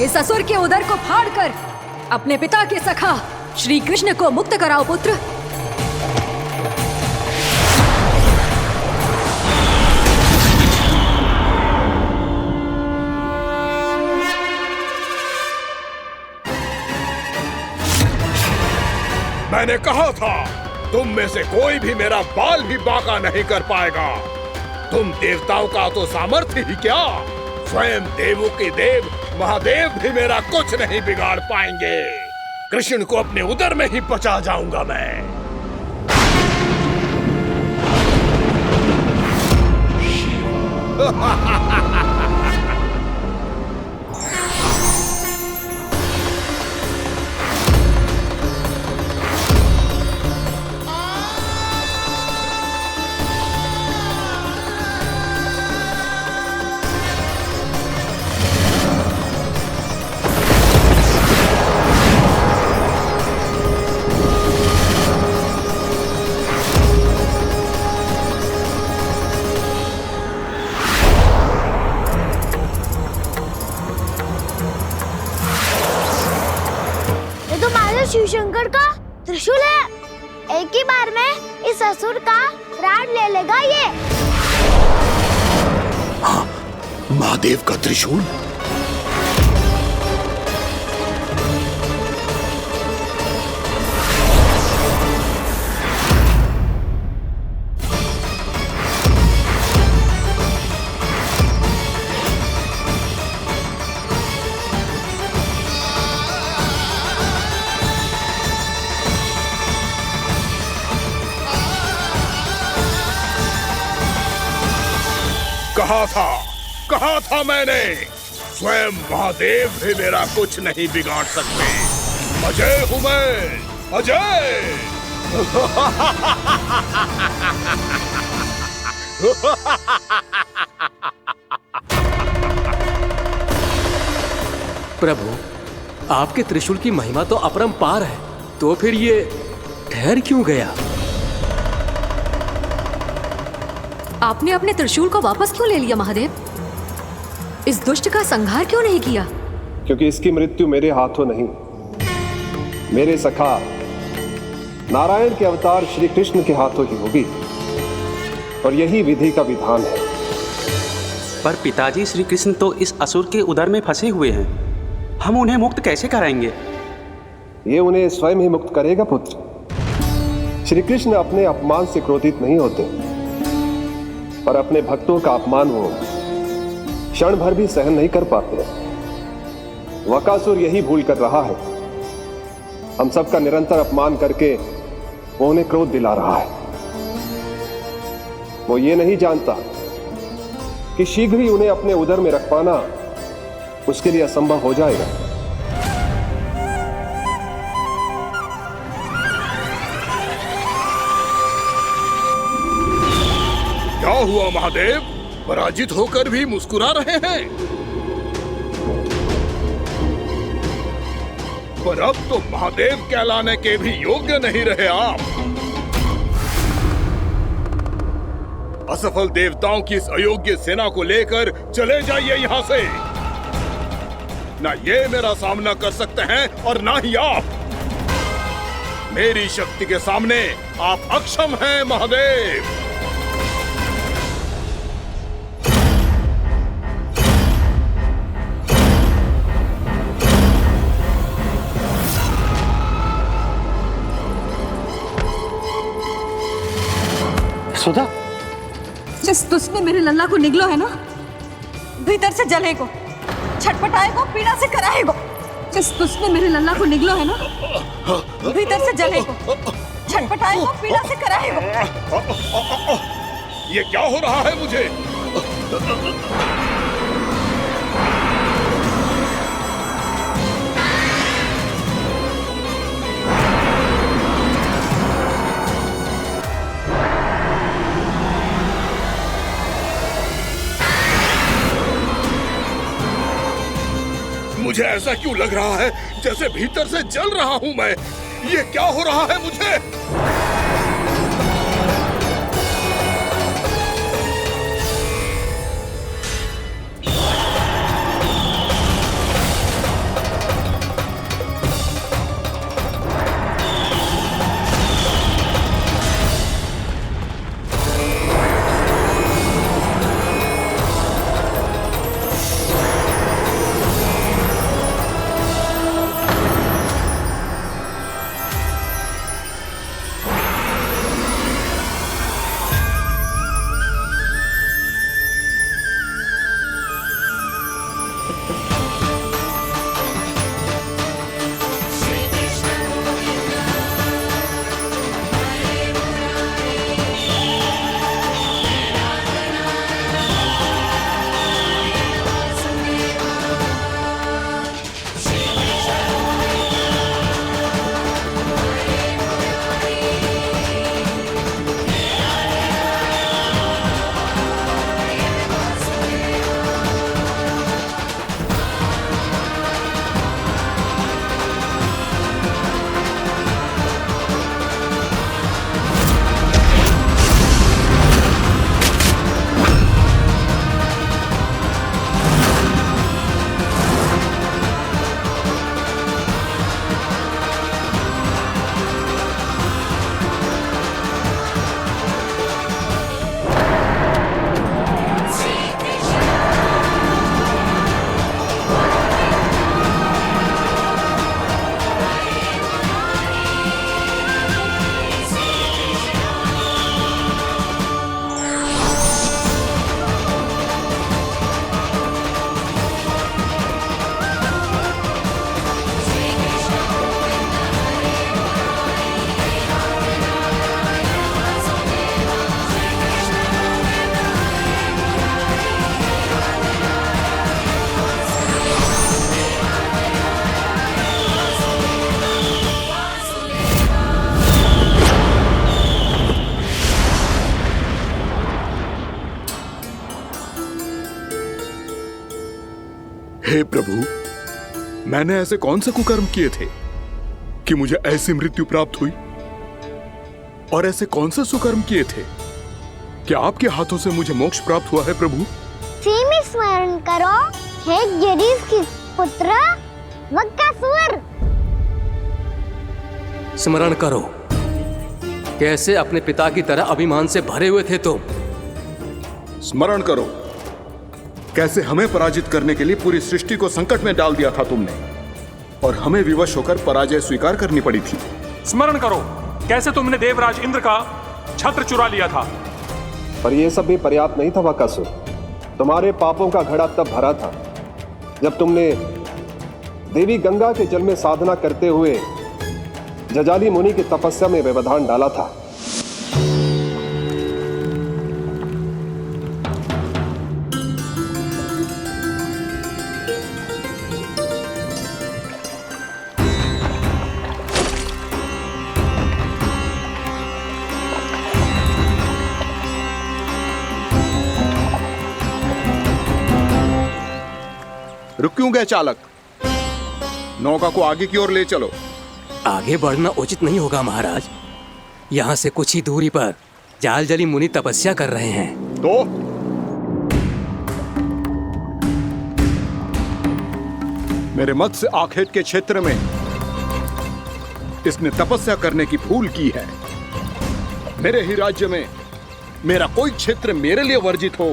A: इस असुर के उदर को फाड़कर अपने पिता के सखा श्री कृष्ण को मुक्त कराओ पुत्र।
G: मैंने कहा था, तुम में से कोई भी मेरा बाल भी बांका नहीं कर पाएगा। तुम देवताओं का तो सामर्थ्य ही क्या, स्वयं देवों के देव महादेव भी मेरा कुछ नहीं बिगाड़ पाएंगे। कृष्ण को अपने उदर में ही पचा जाऊंगा मैं।
B: शिव शंकर का त्रिशूल है। एक ही बार में इस असुर का प्राण ले लेगा ये।
G: हाँ, महादेव का त्रिशूल। कहा था मैंने, स्वयं महादेव भी मेरा कुछ नहीं बिगाड़ सकते। अजय हूं मैं, अजय।
I: प्रभु, आपके त्रिशूल की महिमा तो अपरंपार है, तो फिर ये ठहर क्यों गया?
A: आपने अपने त्रिशूल को वापस क्यों ले लिया महादेव? इस दुष्ट का संहार क्यों नहीं किया?
M: क्योंकि इसकी मृत्यु मेरे हाथों नहीं, मेरे सखा नारायण के अवतार श्री कृष्ण के हाथों ही होगी, और यही विधि का विधान है।
N: पर पिताजी, श्री कृष्ण तो इस असुर के उदर में फंसे हुए हैं, हम उन्हें मुक्त कैसे कराएंगे?
M: ये उन्हें स्वयं ही मुक्त करेगा पुत्र। श्री कृष्ण अपने अपमान से क्रोधित नहीं होते, पर अपने भक्तों का अपमान वो क्षण भर भी सहन नहीं कर पाते। वकासुर यही भूल कर रहा है, हम सबका निरंतर अपमान करके वो उन्हें क्रोध दिला रहा है। वो ये नहीं जानता कि शीघ्र ही उन्हें अपने उदर में रख पाना उसके लिए असंभव हो जाएगा।
G: क्या हुआ महादेव, पराजित होकर भी मुस्कुरा रहे हैं? पर अब तो महादेव कहलाने के भी योग्य नहीं रहे आप। असफल देवताओं की इस अयोग्य सेना को लेकर चले जाइए यहाँ से। ना ये मेरा सामना कर सकते हैं और ना ही आप। मेरी शक्ति के सामने आप अक्षम हैं महादेव।
C: सुधा,
A: जिस दुष्ट ने मेरे लल्ला को निगलो है ना, भीतर से जलेगो, छटपटाएगो, पीड़ा से कराएगो। जिस दुष्ट ने मेरे लल्ला को निगलो है ना, भीतर से जलेगो, छटपटाएगो, पीड़ा से कराएगो।
G: ये क्या हो रहा है मुझे? मुझे ऐसा क्यों लग रहा है जैसे भीतर से जल रहा हूं मैं। ये क्या हो रहा है मुझे? हे प्रभु, मैंने ऐसे कौन से कुकर्म किए थे कि मुझे ऐसी मृत्यु प्राप्त हुई? और ऐसे कौन से सुकर्म किए थे कि आपके हाथों से मुझे मोक्ष प्राप्त हुआ है प्रभु?
B: में स्मरण करो, हे जरीस की पुत्र वक्कासुर।
I: स्मरण करो, कैसे अपने पिता की तरह अभिमान से भरे हुए थे तुम।
G: स्मरण करो, कैसे हमें पराजित करने के लिए पूरी सृष्टि को संकट में डाल दिया था तुमने, और हमें विवश होकर पराजय स्वीकार करनी पड़ी थी।
O: स्मरण करो, कैसे तुमने देवराज इंद्र का छत्र चुरा लिया था।
M: पर यह सब भी पर्याप्त नहीं था बकासुर। तुम्हारे पापों का घड़ा तब भरा था जब तुमने देवी गंगा के जल में साधना करते हुए जजाली मुनि की तपस्या में व्यवधान डाला था।
G: रुक क्यों गए चालक? नौका को आगे की ओर ले चलो।
I: आगे बढ़ना उचित नहीं होगा महाराज। यहाँ से कुछ ही दूरी पर जालजली मुनि तपस्या कर रहे हैं।
G: तो मेरे मत्स्य आखेट के क्षेत्र में इसने तपस्या करने की भूल की है। मेरे ही राज्य में मेरा कोई क्षेत्र मेरे लिए वर्जित हो,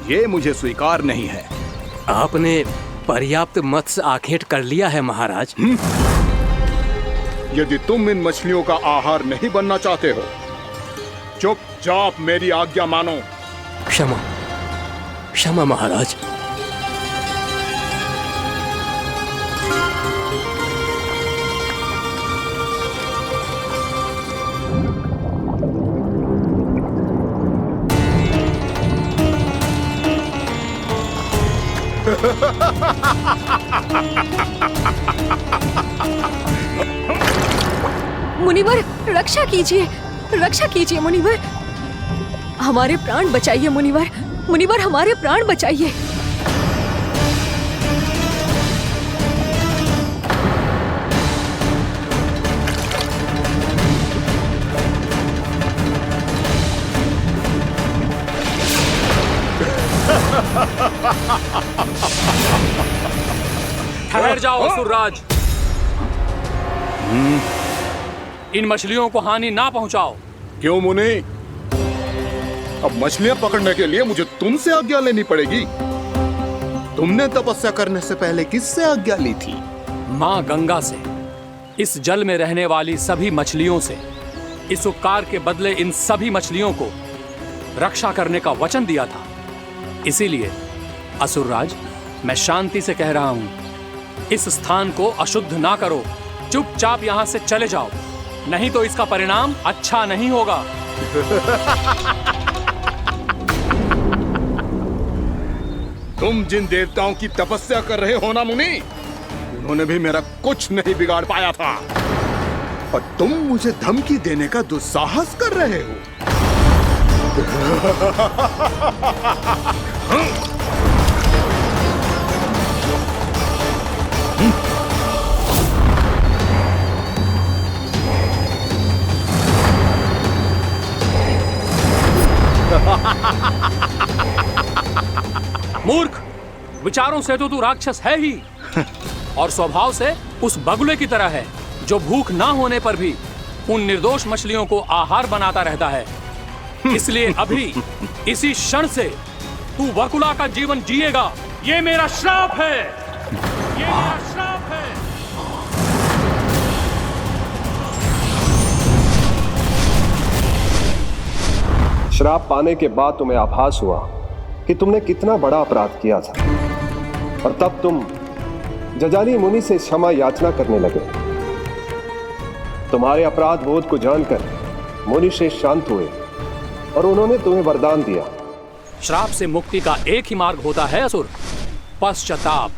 G: यह मुझे स्वीकार नहीं है।
I: आपने पर्याप्त मत्स्य आखेट कर लिया है महाराज।
G: यदि तुम इन मछलियों का आहार नहीं बनना चाहते हो, चुपचाप मेरी आज्ञा मानो।
I: क्षमा, क्षमा महाराज।
A: मुनिवर, रक्षा कीजिए, रक्षा कीजिए मुनिवर। हमारे प्राण बचाइए मुनिवर, मुनिवर हमारे प्राण बचाइए।
O: ठहर जाओ असुरराज। इन मछलियों को हानि ना पहुंचाओ।
G: क्यों मुनि? अब मछलियां पकड़ने के लिए मुझे तुमसे आज्ञा लेनी पड़ेगी। तुमने तपस्या करने से पहले किससे आज्ञा ली थी?
O: माँ गंगा से, इस जल में रहने वाली सभी मछलियों से। इस उपकार के बदले इन सभी मछलियों को रक्षा करने का वचन दिया था। इसीलिए असुरराज, मैं शांति से कह रहा हूं, इस स्थान को अशुद्ध ना करो। चुपचाप यहां से चले जाओ, नहीं तो इसका परिणाम अच्छा नहीं होगा।
G: तुम जिन देवताओं की तपस्या कर रहे हो ना मुनि, उन्होंने भी मेरा कुछ नहीं बिगाड़ पाया था, और तुम मुझे धमकी देने का दुस्साहस कर रहे हो।
O: मूर्ख, विचारों से तो तू राक्षस है ही, और स्वभाव से उस बगुले की तरह है जो भूख ना होने पर भी उन निर्दोष मछलियों को आहार बनाता रहता है। इसलिए अभी इसी क्षण से तू वकुला का जीवन जिएगा। ये मेरा श्राप है, ये मेरा श्राप है।
M: श्राप पाने के बाद तुम्हें आभास हुआ कि तुमने कितना बड़ा अपराध किया था, और तब तुम जजाली मुनि से क्षमा याचना करने लगे। तुम्हारे अपराध बोध को जानकर मुनि श्रेष्ठ शांत हुए और उन्होंने तुम्हें वरदान दिया।
O: श्राप से मुक्ति का एक ही मार्ग होता है असुर, पश्चाताप।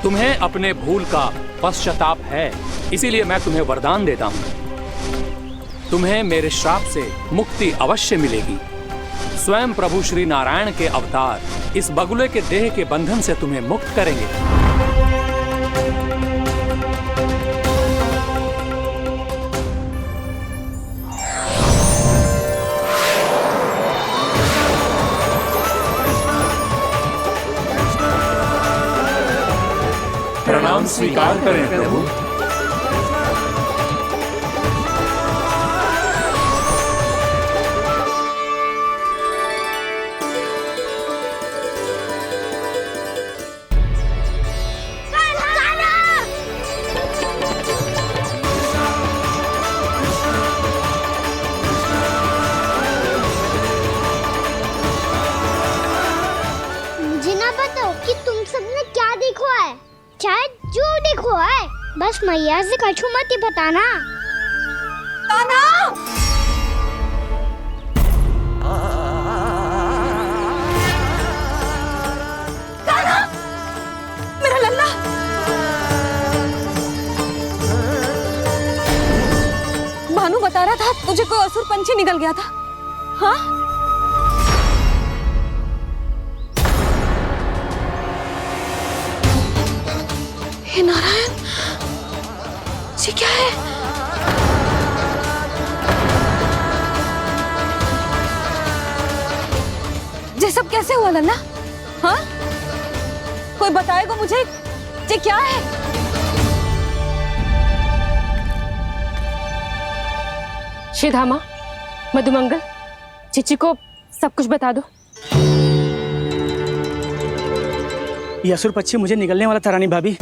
O: तुम्हें अपने भूल का पश्चाताप है, इसीलिए मैं तुम्हें वरदान देता हूं। तुम्हें मेरे श्राप से मुक्ति अवश्य मिलेगी। स्वयं प्रभु श्री नारायण के अवतार इस बगुले के देह के बंधन से तुम्हें मुक्त करेंगे। प्रणाम स्वीकार करें प्रभु।
B: मुझे ना बताओ कि तुम सबने क्या देखा है, शायद जो देखो है, बस मैया से कछु मत ही बताना।
A: कान्हा! कान्हा! मेरा लल्ला! भानु बता रहा था तुझे कोई असुर पंछी निकल गया था। हाँ? हे नारायण, ये क्या है? ये सब कैसे हुआ लल्ला? हाँ? कोई बताएगा मुझे ये क्या है?
P: श्रीधामा, मधुमंगल, चिची को सब कुछ बता दो।
Q: ये असुर पक्षी मुझे निगलने वाला था रानी भाभी,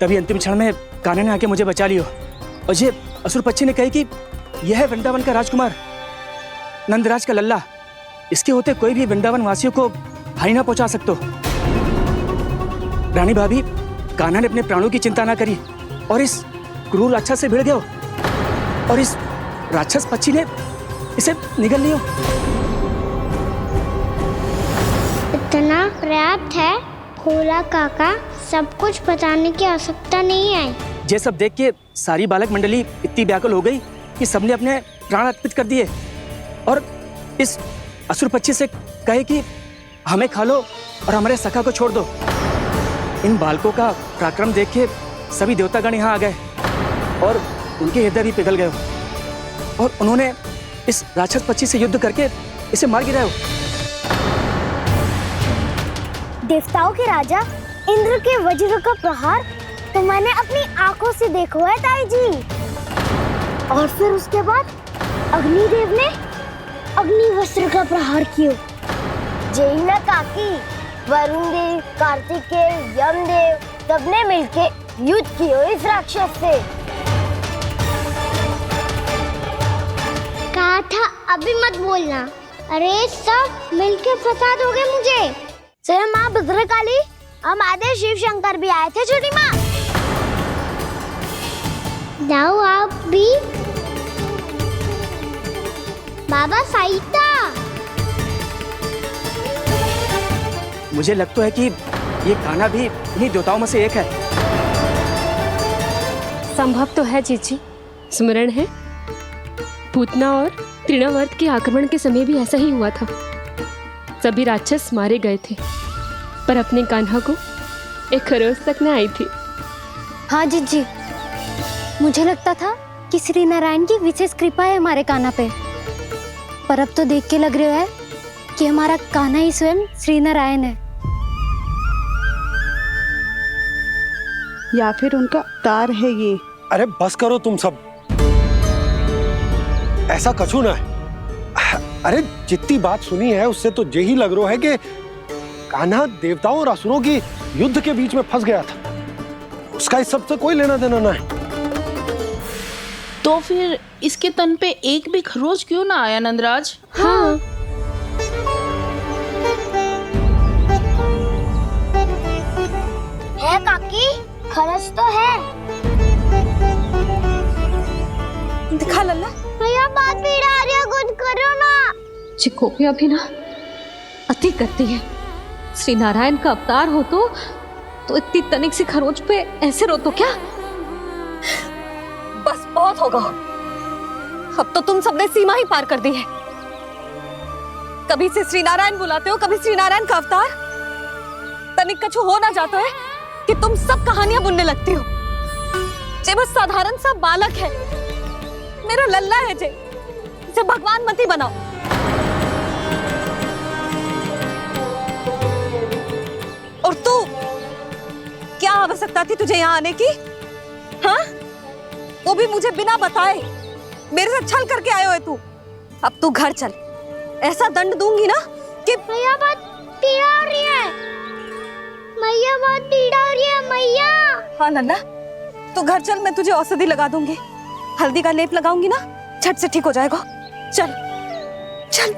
Q: तभी अंतिम क्षण में कान्हा ने आके मुझे बचा लियो। और ये असुर पक्षी ने कही कि यह है वृंदावन का राजकुमार, नंदराज का लल्ला। इसके होते कोई भी वृंदावन वासियों को हानि ना पहुंचा सकते। रानी भाभी, कान्हा ने अपने प्राणों की चिंता ना करी और इस क्रूर राक्षस से भिड़ गयो और इस राक्षस पक्षी ने इसे निगल लियो।
B: इतना पर्याप्त है भोला काका, सब कुछ बताने की आवश्यकता नहीं है।
Q: ये सब देख के सारी बालक मंडली इतनी व्याकुल हो गई कि सबने अपने प्राण अर्पित कर दिए और इस असुर पक्षी से कहे कि हमें खा लो और हमारे सखा को छोड़ दो। इन बालकों का पराक्रम देख के सभी देवतागण यहाँ आ गए और उनके हृदय भी पिघल गए और उन्होंने इस राक्षस पक्षी से युद्ध करके इसे मार गिराया।
B: देवताओं के राजा इंद्र के वज्र का प्रहार तो मैंने अपनी आंखों से देखा है ताई जी। और फिर उसके बाद अग्निदेव ने अग्निवस्त्र का प्रहार किया। जय ना काकी, वरुण देव, कार्तिकेय, यमदेव सबने मिलके युद्ध किया इस राक्षस से। कहा था अभी मत बोलना। अरे सब मिलके फंसा दोगे मुझे। जय माँ भद्रकाली, हमारे शिव शंकर भी आए थे छोटी माँ। जाओ आप भी। बाबा साईता,
Q: मुझे लगता है कि ये कान्हा भी इन्हीं देवताओं में से एक है।
P: संभव तो है चीची, स्मरण है पूतना और तृणावर्त के आक्रमण के समय भी ऐसा ही हुआ था। सभी राक्षस मारे गए थे पर अपने कान्हा को एक खरोच तक न आई थी।
A: हाँ जीजी, मुझे लगता था कि श्री नारायण की विशेष कृपा है हमारे कान्हा पे, पर अब तो देख के लग रहा है कि हमारा कान्हा ही स्वयं श्री नारायण है।
R: या फिर उनका अवतार है ये।
C: अरे बस करो तुम सब, ऐसा कछु ना है। अरे जितनी बात सुनी है उससे तो यही लग रहा है कि कान्हा देवताओं और असुरों की युद्ध के बीच में फंस गया था। उसका इस सब से कोई लेना देना ना है।
R: तो फिर इसके तन पे एक भी खरोच क्यों ना आया नंदराज?
P: हाँ,
B: है काकी, खरच तो है।
A: दिखा लल्ला।
B: भैया बात पीड़ा आ रही है, कुछ करो ना।
A: चिकोपिया भी ना अति करती है। श्री नारायण का अवतार हो तो इतनी तनिक सी खरोच पे ऐसे रो तो क्या? बस बहुत होगा। अब तो तुम सबने सीमा ही पार कर दी है। कभी से श्री नारायण बुलाते हो, कभी श्री नारायण का अवतार। तनिक कछु हो ना जाता है कि तुम सब कहानियां बुनने लगती हो। जे बस साधारण सा बालक है, मेरा लल्ला है जे, इसे भगवान मत ही बनाओ। और तू, क्या आवश्यकता थी तुझे यहाँ आने की? हाँ, वो भी मुझे बिना बताए। मेरे से छल करके आयो है तू। अब तू घर चल, ऐसा दंड दूंगी ना कि
B: मैया बहुत पीड़ा हो रही है। मैया बहुत पीड़ा हो रही है मैया।
A: हाँ नन्ना, तू घर चल, मैं तुझे औषधि लगा दूंगी। हल्दी का लेप लगाऊंगी ना, झट से ठीक हो जाएगा। चल चल।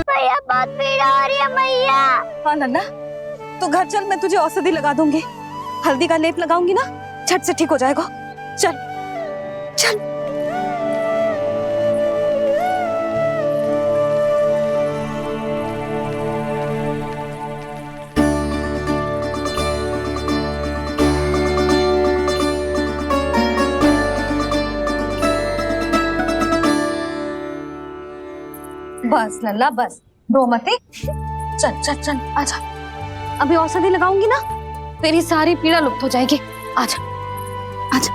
B: मैया बहुत पीड़ा हो रही है मैया।
A: हाँ नन्ना, तू घर चल, मैं तुझे औषधि लगा दूंगी। हल्दी का लेप लगाऊंगी ना, झट से ठीक हो जाएगा। चल चल। बस लल्ला बस, रो मत। चल चल चल, आजा। अभी औषधि लगाऊंगी ना, तेरी सारी पीड़ा लुप्त हो जाएगी। आजा आजा,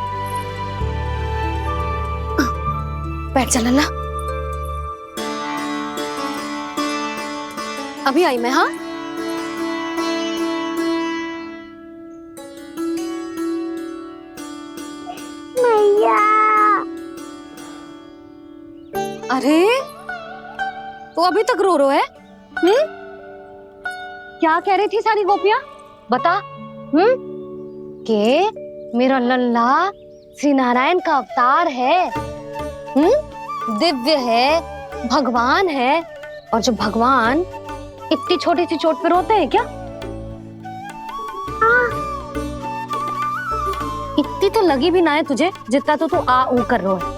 A: बैठ जा लल्ला। अभी आई मैं। हाँ,
B: मैया।
A: अरे तू अभी तक रो है? क्या कह रही थी सारी गोपियां? बता। के मेरा लल्ला श्री नारायण का अवतार है, दिव्य है, भगवान है। और जो भगवान इतनी छोटी सी चोट पे रोते हैं क्या? इतनी तो लगी भी ना है तुझे, जितना तो तू आ ऊ कर रहा है।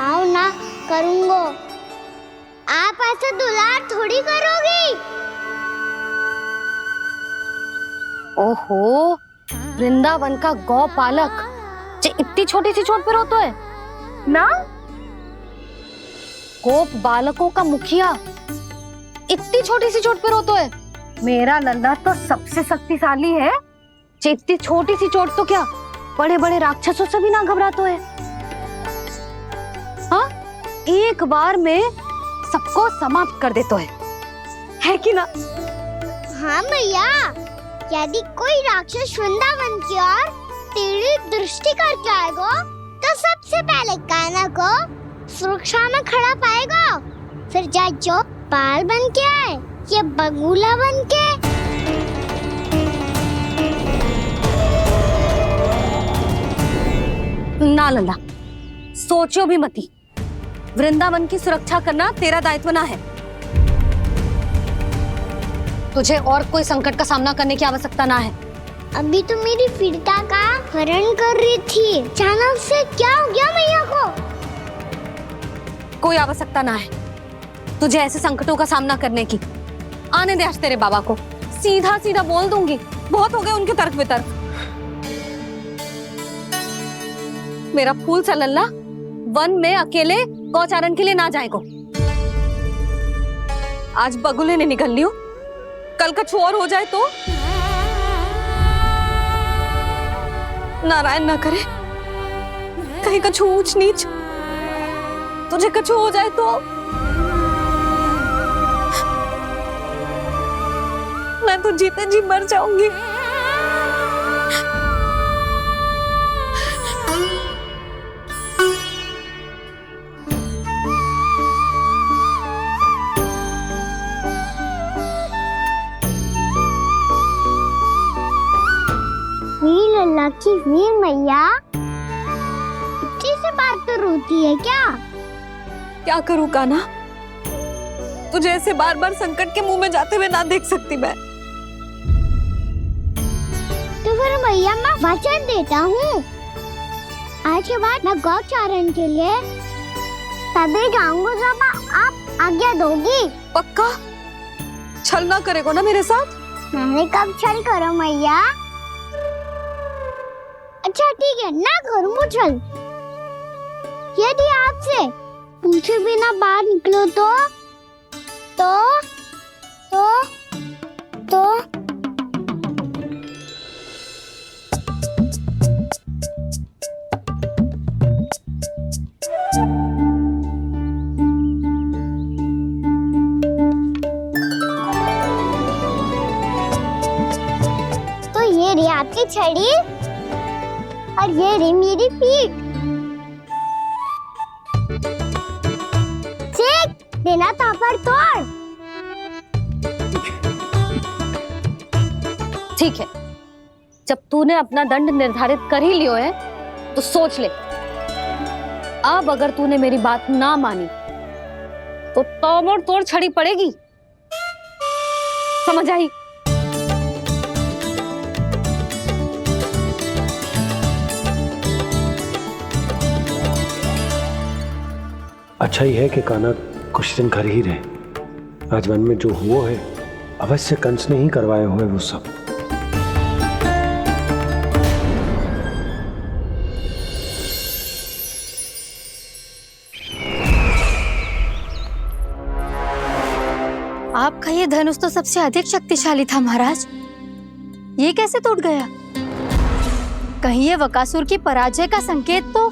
B: आओ ना, करूंगो। आप ऐसा दुलार थोड़ी करोगी।
A: ओहो, वृंदावन का गौ पालक जो इतनी छोटी सी चोट पे रोता है ना? गोप बालकों का मुखिया इतनी छोटी सी चोट पे रोता है? मेरा लल्ला तो सबसे शक्तिशाली है। इतनी छोटी सी चोट तो क्या, बड़े बड़े राक्षसों से भी ना घबराता है। हाँ, एक बार में सबको समाप्त कर देता है कि ना?
B: हाँ मैया, यदि कोई राक्षस वृंदावन की ओर टेढ़ी दृष्टि करके आएगा, तो सबसे पहले कान्हा को सुरक्षा में खड़ा पाएगा। फिर चाहे जो पाल बन के आए या बगुला बन के।
A: ना लल्ला, सोचो भी मती। वृंदावन की सुरक्षा करना तेरा दायित्व ना है। तुझे और कोई संकट का सामना करने की आवश्यकता ना है।
B: अभी तो मेरी पीड़िता का हरण कर रही थी, अचानक से क्या हो गया मैया को?
A: कोई आवश्यकता ना है तुझे ऐसे संकटों का सामना करने की। आने दे आज तेरे बाबा को, सीधा सीधा बोल दूंगी। बहुत हो गए उनके तर्क वितर्क। मेरा फूल सा लल्ला वन में अकेले गौचारण के लिए ना जाएगो। आज बगुले ने निकल लियो, कल कछु और हो जाए तो? नारायण ना करे, कहीं कछु ऊंच नीच तुझे कछु हो जाए तो? मैं तो जीते जी मर जाऊंगी।
B: लल्ला की वीर मैया इतनी सी बात तो रोती है क्या?
A: क्या करूं कान्हा, तुझे ऐसे बार बार संकट के मुंह में जाते हुए ना देख सकती मैं।
B: तो फिर मैया मैं वचन देता हूँ, आज के बाद मैं गौचारण के लिए तभी जाऊंगा जब आप आज्ञा दोगी।
A: पक्का छल ना करेगा ना मेरे साथ?
B: मैंने कब छल करो मैया? अच्छा ठीक है, ना करूँ छल। यदि आपसे पूछे बिना बाहर निकलो तो ये रही आपकी छड़ी और ये रही मेरी पीठ। ठीक देना था पर तोड़।
A: ठीक है, जब तूने अपना दंड निर्धारित कर ही लियो है तो सोच ले, अब अगर तूने मेरी बात ना मानी तो तोड़ तोड़ छड़ी पड़ेगी। समझ आई?
C: अच्छा ही है कि कान्हा कुछ दिन घर ही रहे। आज वन में जो हुआ है अवश्य कंस ने ही करवाए हुए वो सब।
S: आपका ये धनुष तो सबसे अधिक शक्तिशाली था महाराज, ये कैसे टूट गया? कहीं ये बकासुर की पराजय का संकेत तो?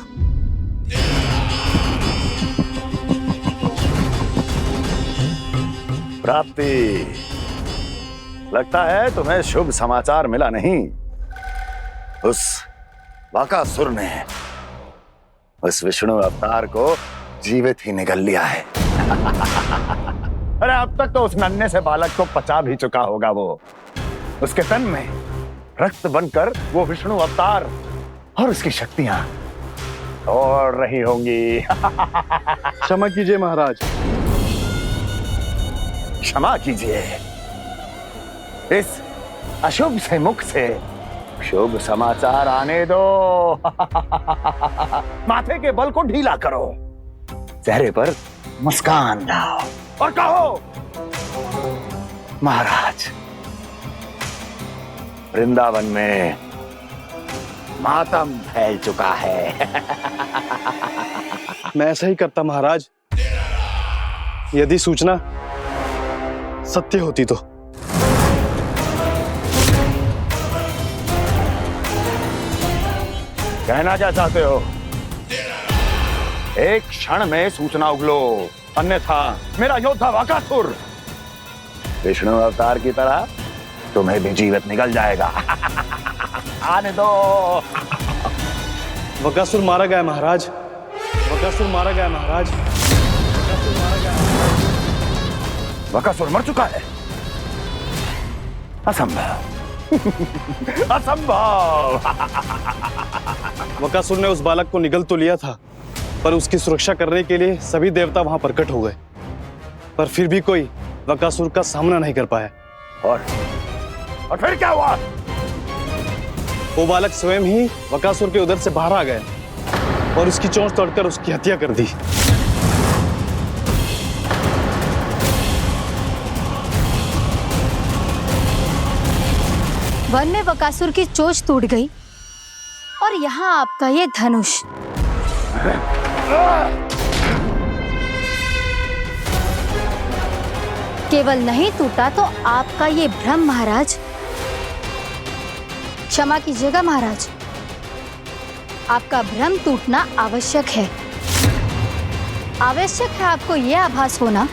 F: प्राप्ति, लगता है तुम्हें शुभ समाचार मिला नहीं। उस बकासुर ने उस विष्णु अवतार को जीवित ही निगल लिया है। अरे अब तक तो उस नन्हे से बालक को पचा भी चुका होगा वो। उसके तन में रक्त बनकर वो विष्णु अवतार और उसकी शक्तियां दौड़ रही होंगी।
K: क्षमा कीजिए महाराज।
F: क्षमा कीजिए, इस अशुभ से मुख से शुभ समाचार आने दो। माथे के बल को ढीला करो, चेहरे पर मुस्कान लाओ और कहो, महाराज, वृंदावन में मातम फैल चुका है।
K: मैं ऐसा ही करता महाराज, यदि सूचना सत्य होती तो।
F: कहना क्या चाहते हो? एक क्षण में सूचना उगलो, अन्यथा मेरा योद्धा बकासुर विष्णु अवतार की तरह तुम्हें भी जीवित निकल जाएगा। आने दो।
K: बकासुर मारा गया महाराज, बकासुर मारा गया महाराज, बकासुर मारा गया।
F: बकासुर मर चुका है? असंभव। असंभव।
K: बकासुर ने उस बालक को निगल तो लिया था, पर उसकी सुरक्षा करने के लिए सभी देवता वहां प्रकट हो गए, पर फिर भी कोई बकासुर का सामना नहीं कर पाया।
F: और फिर क्या हुआ?
K: वो बालक स्वयं ही बकासुर के उदर से बाहर आ गए और उसकी चोंच तोड़कर उसकी हत्या कर दी।
S: वन में बकासुर की चोंच टूट गई और यहाँ आपका ये धनुष। केवल नहीं टूटा तो आपका ये भ्रम महाराज। क्षमा कीजिएगा महाराज, आपका भ्रम टूटना आवश्यक है। आवश्यक है आपको यह आभास होना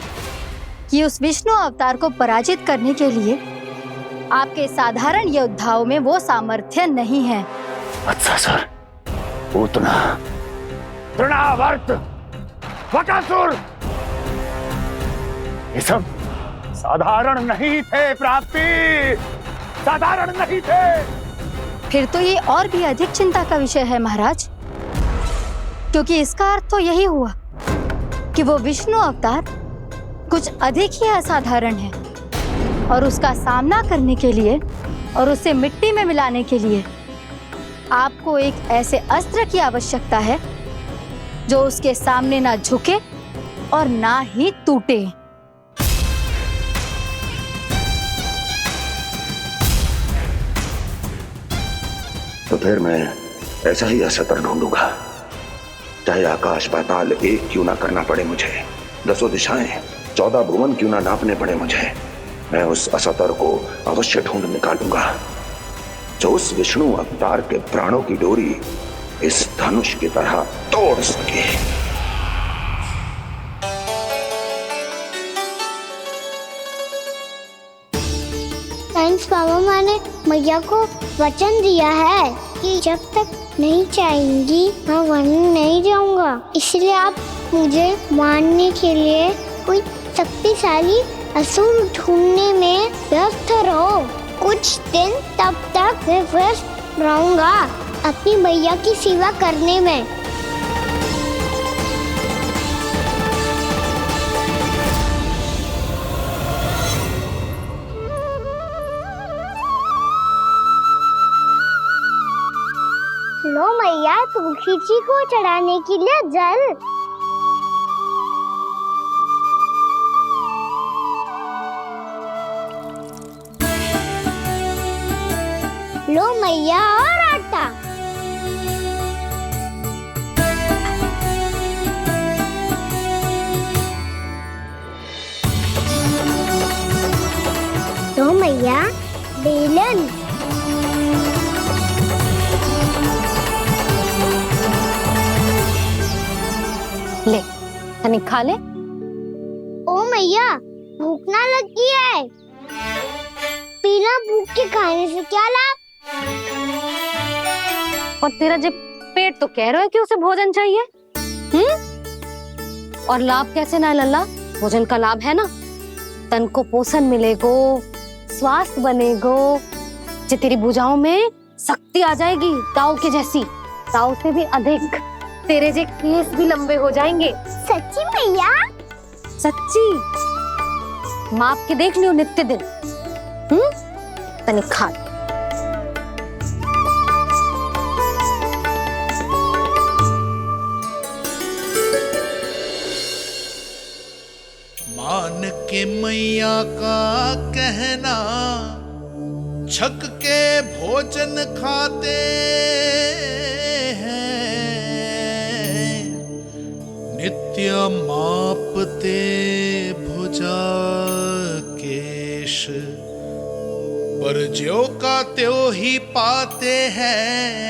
S: कि उस विष्णु अवतार को पराजित करने के लिए आपके साधारण योद्धाओं में वो सामर्थ्य नहीं है।
F: अच्छा सर, पूतना, तृणावर्त, बकासुर, ये सब साधारण नहीं थे प्राप्ति, साधारण नहीं थे।
S: फिर तो ये और भी अधिक चिंता का विषय है महाराज, क्योंकि इसका अर्थ तो यही हुआ कि वो विष्णु अवतार कुछ अधिक ही असाधारण है और उसका सामना करने के लिए और उसे मिट्टी में मिलाने के लिए आपको एक ऐसे अस्त्र की आवश्यकता है जो उसके सामने ना झुके और ना ही टूटे।
F: तो फिर मैं ऐसा ही असतर ढूंढूंगा, चाहे आकाश पाताल एक क्यों ना करना पड़े मुझे, 10 दिशाएं 14 भुवन क्यों ना नापने पड़े मुझे, मैं उस असतर को अवश्य ढूंढ निकालूंगा जो उस विष्णु अवतार के प्राणों की डोरी इस धनुष की तरह तोड़ सके।
B: थैंक्स पापा, मैंने मैया को वचन दिया है कि जब तक नहीं चाहेंगी मैं वन नहीं जाऊंगा, इसलिए आप मुझे मारने के लिए कोई शक्तिशाली असुर ढूंढने में व्यस्त रहो। कुछ दिन तब तक मैं व्यस्त रहूंगा अपनी मैया की सेवा करने में। लो मैया, तुलसी जी को चढ़ाने के लिए जल। लो मैया, और आटा। लो मैया, बेलन।
A: ले, तनिक खा ले।
B: ओ मैया, भूख ना लगी है। बिना भूख के खाने से क्या लाभ?
A: और तेरा जब पेट तो कह रहा है कि उसे भोजन चाहिए, और लाभ कैसे ना लल्ला? भोजन का लाभ है ना, तन को पोषण मिलेगो, स्वास्थ्य बनेगो, जो तेरी भुजाओं में शक्ति आ जाएगी, ताऊ के जैसी, ताऊ से भी अधिक। तेरे जे केस भी लंबे हो जाएंगे।
B: सच्ची मैया?
A: सच्ची। माप के देख लियो नित्य दिन। तनिक खा।
H: मान के मैया का कहना, छक के भोजन खाते हैं, नित्य मापते भुजा केश, पर ज्यों का त्यों ही पाते हैं।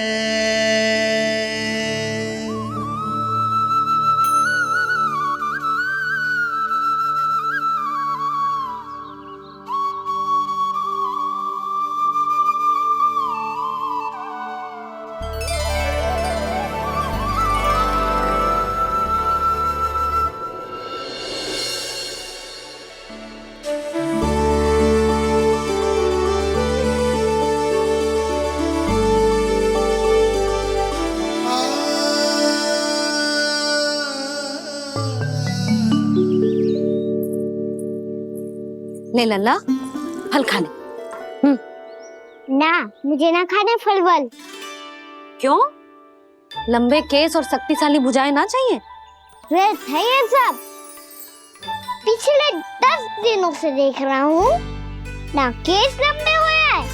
A: ले लल्ला, फल खा ले।
B: ना, मुझे ना खाने फल वल।
A: क्यों? लंबे केस और शक्तिशाली भुजाएं ना चाहिए?
B: व्यर्थ है ये सब। पिछले 10 दिनों से देख रहा हूँ, ना केस लंबे हुए हैं,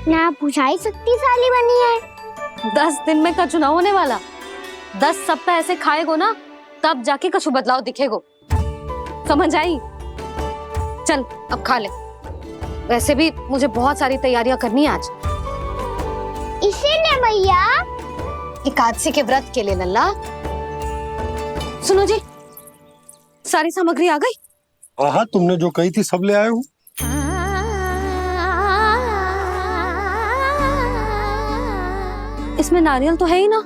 B: ना भुजाएं शक्तिशाली बनी है।
A: 10 दिन में का चुनाव होने वाला, 10 सप्ताह ऐसे खाएगो ना, तब जाके कछु बदलाव दिखेगो। समझ आई? चल अब खा ले। वैसे भी मुझे बहुत सारी तैयारियां करनी है आज।
B: इसीलिए मैया,
A: एकादशी के व्रत के लिए लल्ला। सुनो जी, सारी सामग्री आ गई?
C: हाँ, तुमने जो कही थी सब ले आए हूँ।
A: इसमें नारियल तो है ही ना,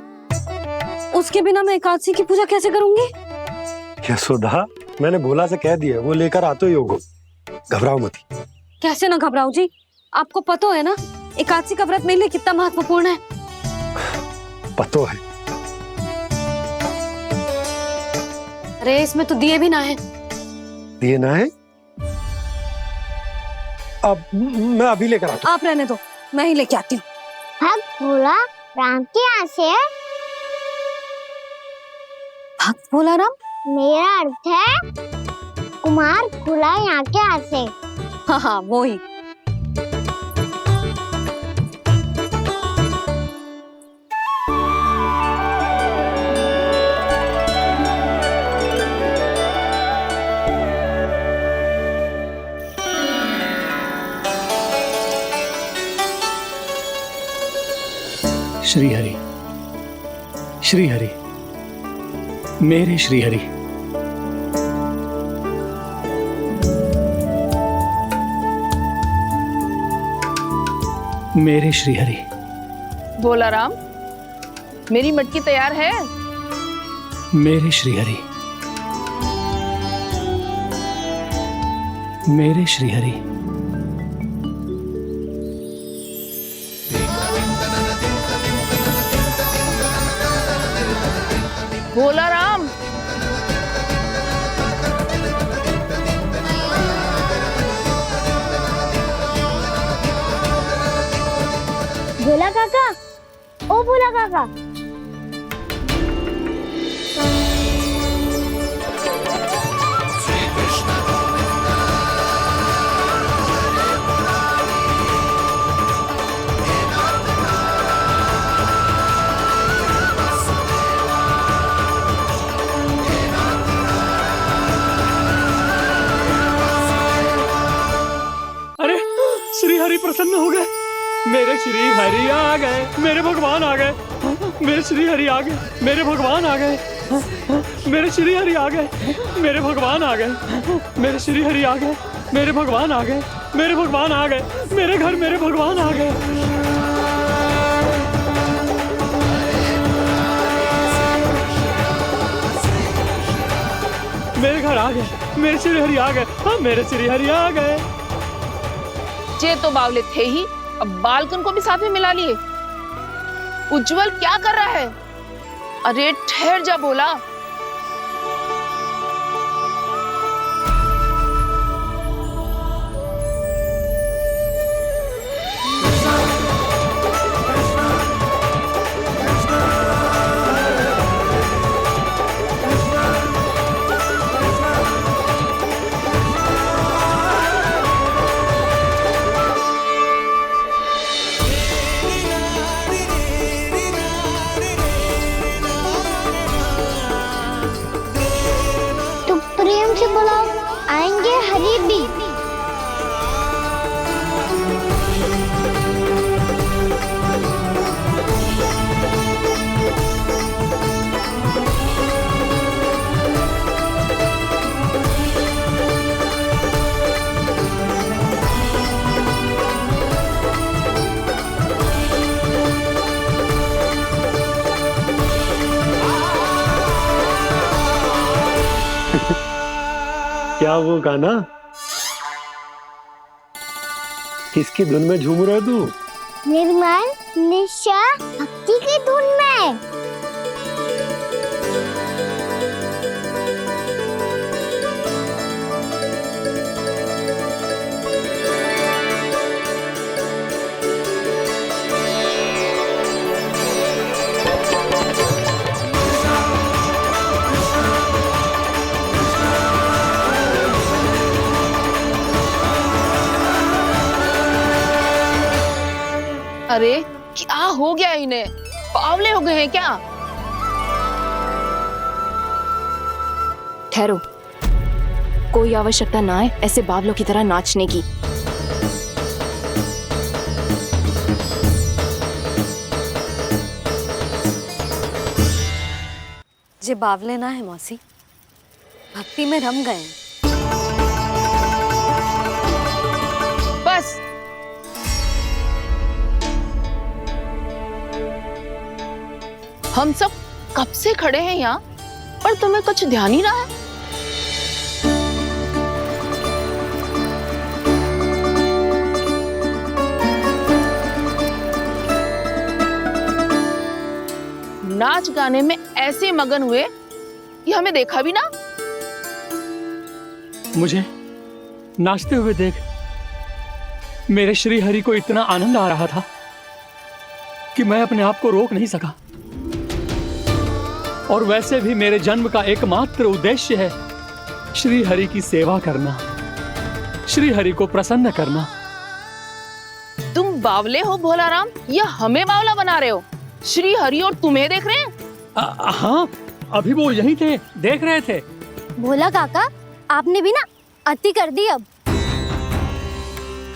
A: उसके बिना मैं एकादशी की पूजा कैसे करूंगी?
C: यशोदा, मैंने भोला से कह दिया, वो लेकर आते ही होगो, घबराओ मत।
A: कैसे ना घबराओ जी, आपको पता है ना एकादशी का व्रत मेरे लिए कितना महत्वपूर्ण है।
C: पतो है।
A: अरे इसमें तो दिए भी ना है।
C: दिए ना है? अब मैं अभी लेकर आता हूँ।
A: आप रहने दो, मैं ही लेके आती हूँ।
B: भक्त भोला राम के यहाँ से है।
A: भक्त भोला राम?
B: मेरा अर्थ है कुमार भोला यहाँ के यहाँ से।
A: हाँ हाँ वो ही।
O: श्री हरि, श्री हरि, मेरे श्री हरि। मेरे श्री हरि।
R: भोला राम, मेरी मटकी तैयार है।
O: मेरे श्री हरि। मेरे श्री हरि।
R: भोला राम,
B: भोला काका, ओ भोला काका।
O: अरे श्री हरि प्रसन्न हो गए। मेरे श्री हरि आ गए, मेरे भगवान आ गए। मेरे श्री हरि आ गए, मेरे भगवान आ गए। मेरे श्री हरि आ गए, मेरे भगवान आ गए। मेरे श्री हरि आ गए, मेरे भगवान आ गए। मेरे भगवान आ गए, मेरे घर मेरे भगवान आ गए। मेरे घर आ गए, मेरे श्री हरि आ गए। हाँ मेरे श्री हरि आ गए।
R: ये तो बावले थे ही, अब बालकन को भी साथ में मिला लिए। उज्जवल क्या कर रहा है? अरे ठहर जा भोला।
B: प्रेम से बुलाओ, आएंगे हरि भी।
C: क्या वो गाना? किसकी धुन में झूम रहा तू?
B: निर्मल निशा भक्ति की धुन में।
R: अरे क्या हो गया इन्हें? बावले हो गए हैं क्या?
D: ठहरो, कोई आवश्यकता ना है ऐसे बावलों की तरह नाचने की।
A: जे बावले ना है मौसी, भक्ति में रम गए।
R: बस हम सब कब से खड़े हैं यहाँ, पर तुम्हें कुछ ध्यान ही ना है। नाच गाने में ऐसे मगन हुए कि हमें देखा भी ना।
O: मुझे नाचते हुए देख मेरे श्री हरि को इतना आनंद आ रहा था कि मैं अपने आप को रोक नहीं सका। और वैसे भी मेरे जन्म का एकमात्र उद्देश्य है श्री हरि की सेवा करना, श्री हरि को प्रसन्न करना।
R: तुम बावले हो भोलाराम या हमें बावला बना रहे हो? श्री हरि और तुम्हें देख रहे हैं?
O: हाँ, अभी वो यहीं थे, देख रहे थे।
B: भोला काका, आपने भी ना अति कर दी। अब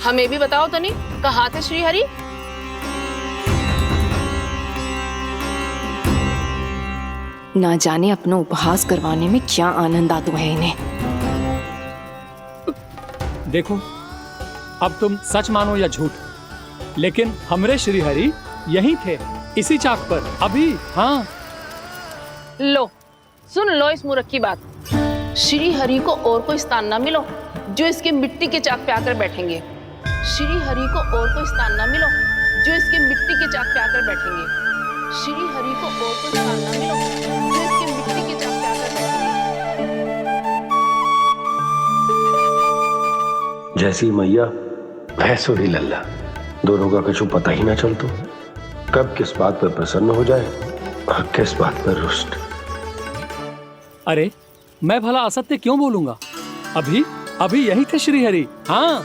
R: हमें भी बताओ तनी, कहाँ थे श्री हरि?
D: ना जाने अपना उपहास करवाने में क्या आनंद आता है इन्हें।
O: देखो, अब तुम सच मानो या झूठ, लेकिन हमरे श्री हरि यहीं थे, इसी चाक पर अभी। हाँ,
R: लो सुन लो इस मूर्ख की बात। श्री हरि को और कोई स्थान ना मिलो जो इसके मिट्टी के चाक पे आकर बैठेंगे। श्री हरि को और कोई स्थान ना मिलो जो इसके मिट्टी के चाक पे आकर बैठेंगे। श्री हरि को और कोई स्थान ना मिलो जो इसके मिट्टी के चाक पे आकर बैठेंगे।
C: जैसी मैया भैंसो ही लल्ला, दोनों का कुछ पता ही ना चलतो, कब किस बात पर प्रसन्न हो जाए और किस बात पर रुष्ट।
O: अरे मैं भला असत्य क्यों बोलूंगा? अभी अभी यही थे श्री हरि। हाँ,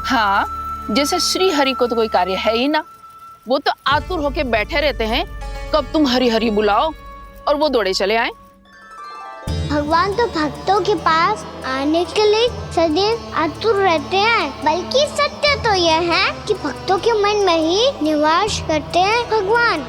R: हाँ, जैसे श्री हरि को तो कोई कार्य है ही ना। वो तो आतुर होके बैठे रहते हैं कब तुम हरि हरि बुलाओ और वो दौड़े चले आए।
B: भगवान तो भक्तों के पास आने के लिए सदैव आतुर रहते हैं। बल्कि सत्य तो यह है कि भक्तों के मन में ही निवास करते हैं भगवान।